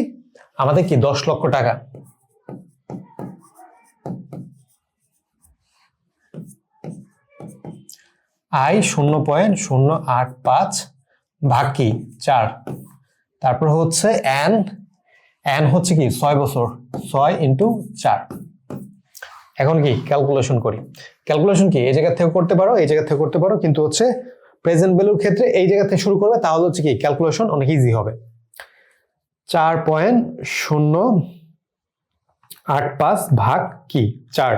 আমাদের কি 10 লক্ষ টাকা, আই 0.085 ভাগ কি 4, তারপর হচ্ছে এন হচ্ছে কি 6 বছর, 6 ইন্টু 4। এখন কি ক্যালকুলেশন করি, ক্যালকুলেশন কি এই জায়গা থেকে করতে পারো, এই জায়গা থেকে করতে পারো, কিন্তু হচ্ছে প্রেজেন্ট ভ্যালুর ক্ষেত্রে এই জায়গা থেকে শুরু করবে, তাহলে হচ্ছে কি ক্যালকুলেশন অনেক ইজি হবে। 4.085 ভাগ কি 4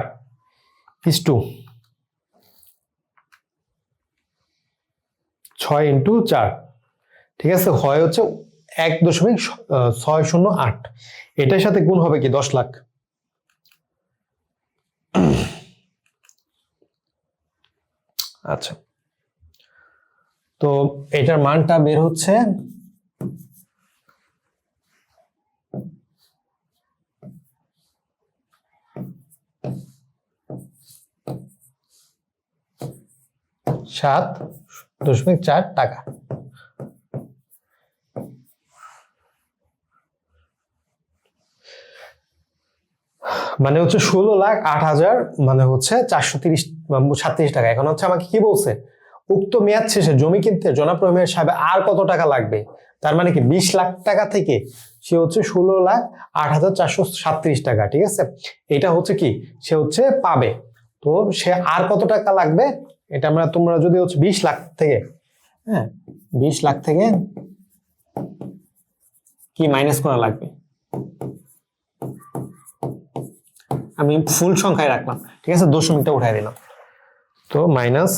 ইস টু 6 ইন্টু 4। ঠিক আছে, হয় হচ্ছে 1.608, এটার সাথে গুণ হবে কি 10 লাখ। আচ্ছা, তো এটার মানটা বের হচ্ছে 7.4 টাকা। মানে হচ্ছে 16,08,000, মানে হচ্ছে 437 টাকা। এখন হচ্ছে আমাকে কি বলছে, উক্ত মেয়াদ শেষে জমি কিনতে জনাব রহিমের সাহেব আর কত টাকা লাগবে। তার মানে কি 20 লাখ টাকা থেকে সে হচ্ছে 16,08,437 টাকা। ঠিক আছে, এটা হচ্ছে কি সে হচ্ছে পাবে, তো সে আর কত টাকা লাগবে এটা তোমরা যদি হচ্ছে 20 লাখ থেকে হ্যাঁ 20 লাখ থেকে কি মাইনাস করা লাগবে, আমি ফুল সংখ্যায় রাখলাম, ঠিক আছে, দশমিকটা উঠাই দিলাম। তো মাইনাস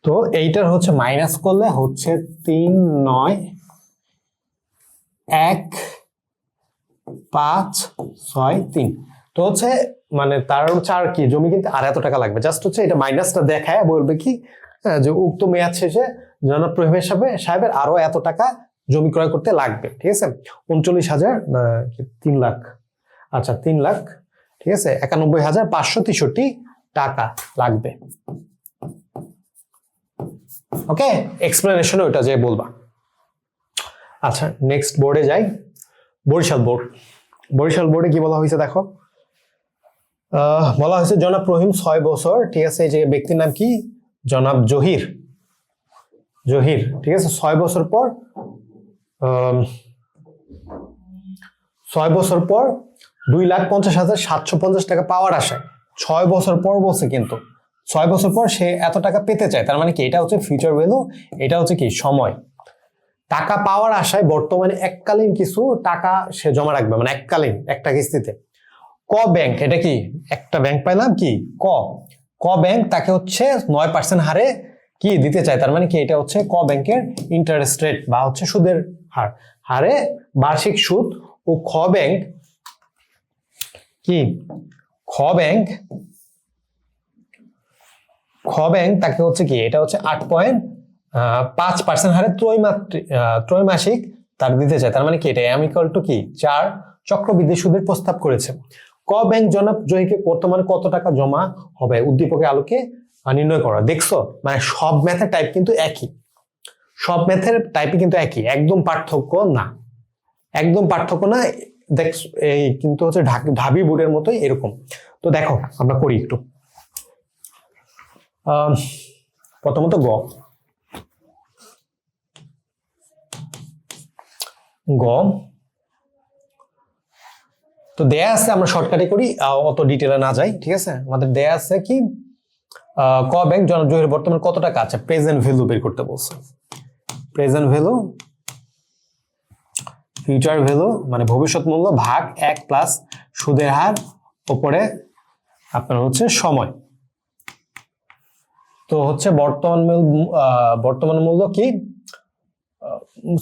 তো এইটার হচ্ছে মাইনাস করলে হচ্ছে 3 9 1 5 6 3। তো হচ্ছে মানে তার হচ্ছে আর কি জমি কিনতে আর এত টাকা লাগবে, জাস্ট হচ্ছে এটা মাইনাসটা দেখায় বলবে কি যে উক্ত মেয়াদ শেষে জনাব রহিম সাহেবের আরো এত টাকা জমি ক্রয় করতে লাগবে, ঠিক আছে, 39,000 3 লাখ, আচ্ছা 3 লাখ, ঠিক আছে, 91,563 টাকা লাগবে। ওকে, এক্সপ্লেনেশন ওইটা যে বলবা। আচ্ছা নেক্সট বোর্ডে যাই, বরিশাল বোর্ড। বরিশাল বোর্ডে কি বলা হয়েছে দেখো, বলা হয়েছে জনাব রহিম 6 বছর, ঠিক আছে, এই যে ব্যক্তির নাম কি, জনাব জহির, জহির, ঠিক আছে, 6 বছর পর 6 বছর পর 2,50,750 টাকা পাওয়ার আশায়, 6 বছর পর বলছে, কিন্তু 6 বছর পর সে এত টাকা পেতে চায়, তার মানে কি এটা হচ্ছে ফিউচার ভ্যালু, এটা হচ্ছে কি সময়। টাকা পাওয়ার আশায় বর্তমানে এককালীন কিছু টাকা সে জমা রাখবে, মানে এককালীন একটা কিস্তিতে। ক ব্যাংক, এটা কি একটা ব্যাংক পাইলাম কি ক ব্যাংক তাকে হচ্ছে 9% হারে কি দিতে চায়, তার মানে কি এটা হচ্ছে ক ব্যাংকের ইন্টারেস্ট রেট বা হচ্ছে সুদের হার, হারে বার্ষিক সুদ। ও খ ব্যাংক কি খ ব্যাংক তাকে হচ্ছে কি এটা হচ্ছে 8.5% হারে ত্রৈমাসিক তার দিতে চায়, তার মানে কি এটা এম ইকুয়াল টু কি 4 চক্রবৃদ্ধি সুদের প্রস্তাব করেছে। ক ব্যাংক জনাব জহিকে বর্তমানে কত টাকা জমা হবে উদ্দীপকের আলোকে নির্ণয় করা। দেখছো, মানে সব ম্যাথের টাইপ কিন্তু একই, সব ম্যাথের টাইপই কিন্তু একই, একদম পার্থক্য না, একদম পার্থক্য না। দেখ এই কিন্তু হচ্ছে ঢাবি বোর্ডের মতোই এরকম। তো দেখো আমরা করি একটু। প্রথমত গ তো দেয়া আছে, আমরা শর্টকাটে করি, অত ডিটেলে না যাই, ঠিক আছে। আমাদের দেয়া আছে কি ক ব্যাংক জনাব জহির বর্তমানে কত টাকা আছে, প্রেজেন্ট ভ্যালু বের করতে বলছে। প্রেজেন্ট ভ্যালু, ফিউচার ভ্যালু মানে ভবিষ্যৎ মূল্য ভাগ 1 প্লাস সুদের হার উপরে আপনার হচ্ছে সময়। তো হচ্ছে বর্তমান মূল্য কি,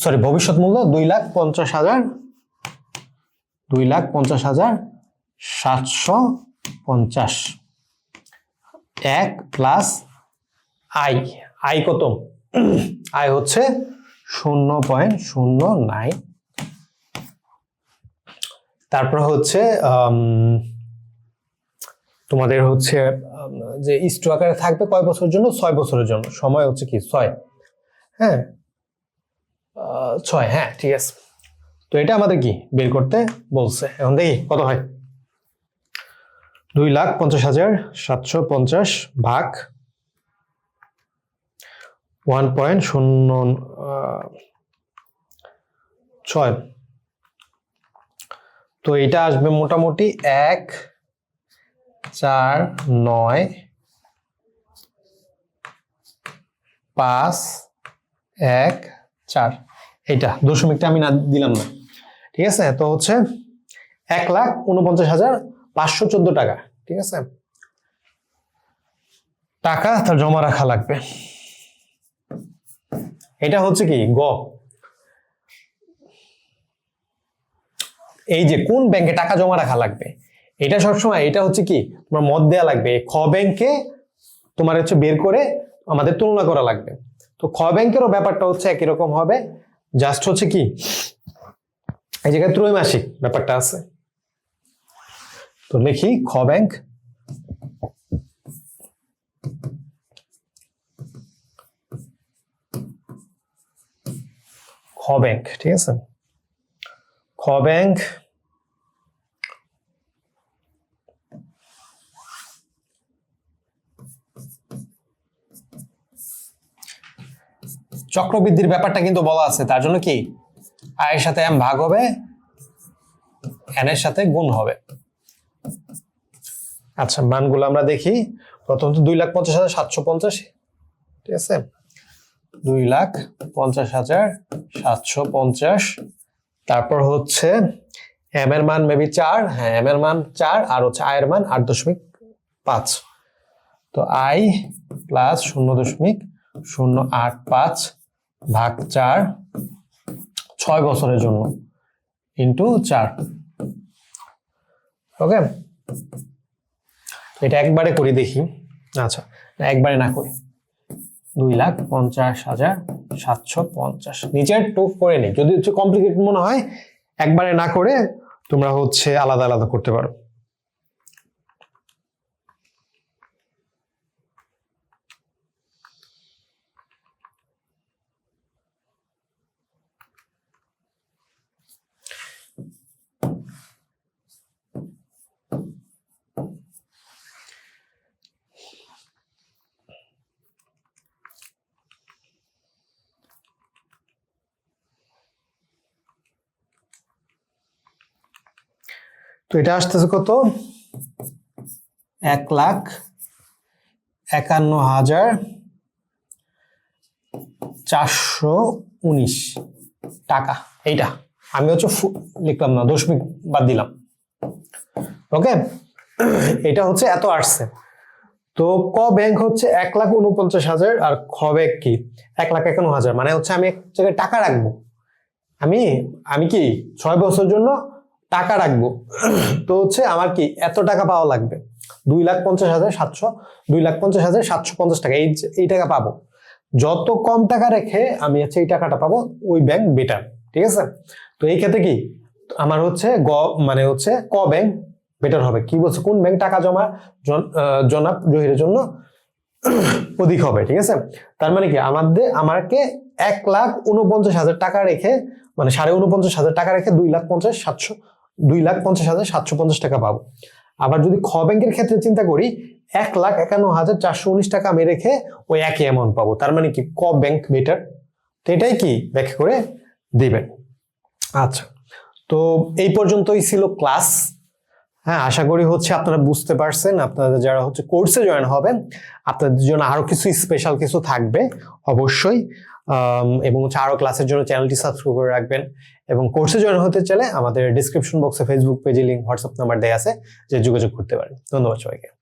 সরি ভবিষ্যৎ মূল্য 2,50,750 1 প্লাস আই কত, আই হচ্ছে 0.09। তারপর হচ্ছে তোমাদের হচ্ছে যে ইস্টু আকারে থাকবে কয় বছরের জন্য, 6 বছরের জন্য, সময় হচ্ছে কি 6, হ্যাঁ 6, হ্যাঁ ঠিক আছে। তো এটা আমাদের কি বের করতে বলছে, এখন দেখি কত হয়। 2,50,750 ভাগ 1.06, তো এটা আসবে মোটামুটি 1,4,9,5,1,4, এইটা দশমিকটা আমি না দিলাম না, ঠিক আছে। তো হচ্ছে 1,49,514 টাকা, ঠিক আছে, টাকা তার জমা রাখা লাগবে। এটা হচ্ছে কি গ। এই যে কোন ব্যাংকে টাকা জমা রাখা লাগবে, এটা সবসময় এটা হচ্ছে কি তোমার মত দেয়া লাগবে, খ ব্যাংকে তোমার হচ্ছে বের করে আমাদের তুলনা করা লাগবে। তো খ ব্যাংকেরও ব্যাপারটা হচ্ছে একই রকম হবে, জাস্ট হচ্ছে কি এই জায়গায় ত্রৈমাসিক ব্যাপারটা আছে। তো লিখি খ ব্যাংক, ঠিক আছে। ব্যাংক চক্রবৃদ্ধির ব্যাপারটা কিন্তু বলা আছে, তার জন্য কি আয়ের সাথে এম ভাগ হবে, এন এর সাথে গুণ হবে। আচ্ছা, মানগুলো আমরা দেখি। প্রথমত 2,50,750, ঠিক আছে, 2,50,750। তারপর হচ্ছে এম এর মান মেবি 4, হ্যাঁ এম এর মান 4, আর হচ্ছে আয়ের মান 8.5। তো আই প্লাস 0.085 ভাগ 4 6 বছরের জন্য ইন্টু 4। ওকে, এটা একবারে করি দেখি। আচ্ছা, একবারে না করি, 2,50,750 নিচের টুক করে নেই। যদি হচ্ছে কমপ্লিকেটেড মনে হয় একবারে না করে তোমরা হচ্ছে আলাদা আলাদা করতে পারো। তো এটা আসতেছে কত, 1,51,419 টাকা। এইটা আমি হচ্ছে লিখলাম না, দশমিক বাদ দিলাম। ওকে, এটা হচ্ছে এত আসছে। তো ক ব্যাংক হচ্ছে 1,49,000 আর খ ব্যাংক কি 1,51,000। মানে হচ্ছে আমি এক জায়গায় টাকা রাখবো, আমি কি 6 বছরের জন্য টাকা রাখবো। তো হচ্ছে আমার কি এত টাকা পাওয়া লাগবে, 2,50,750 টাকা, এই টাকা পাবো। যত কম টাকা রেখে আমি হচ্ছে এই টাকাটা পাবো, ওই ব্যাংক বেটার, ঠিক আছে। তো এই ক্ষেত্রে কি আমার হচ্ছে মানে হচ্ছে ক ব্যাংক বেটার হবে। কি বলছে, কোন ব্যাংক টাকা জমা জনাব জহিরের জন্য অধিক হবে, ঠিক আছে। তার মানে কি আমাকে 1,49,000 টাকা রেখে, মানে 49,500 টাকা রেখে 2,50,750 টাকা পাবো। আবার যদি খ ব্যাংকের ক্ষেত্রে চিন্তা করি, 1,51,419 টাকা আমি রেখে ওই একই অ্যামাউন্ট পাবো। তার মানে কি ক ব্যাংক বেটার। তো এটাই কি ব্যাখ্যা করে দিবেন। আচ্ছা, তো এই পর্যন্তই ছিল ক্লাস। হ্যাঁ, আশা করি হচ্ছে আপনারা বুঝতে পারছেন। আপনাদের যারা হচ্ছে কোর্সে জয়েন হবেন, আপনাদের জন্য আরো কিছু স্পেশাল কিছু থাকবে অবশ্যই, এবং হচ্ছে আরো ক্লাসের জন্য চ্যানেলটি সাবস্ক্রাইব করে রাখবেন। এবং কোর্সে জয়েন হতে চাইলে আমাদের ডিসক্রিপশন বক্সে ফেসবুক পেজে লিংক, হোয়াটসঅ্যাপ নাম্বার দেয়া আছে, যে যোগাযোগ করতে পারেন। ধন্যবাদ সবাইকে।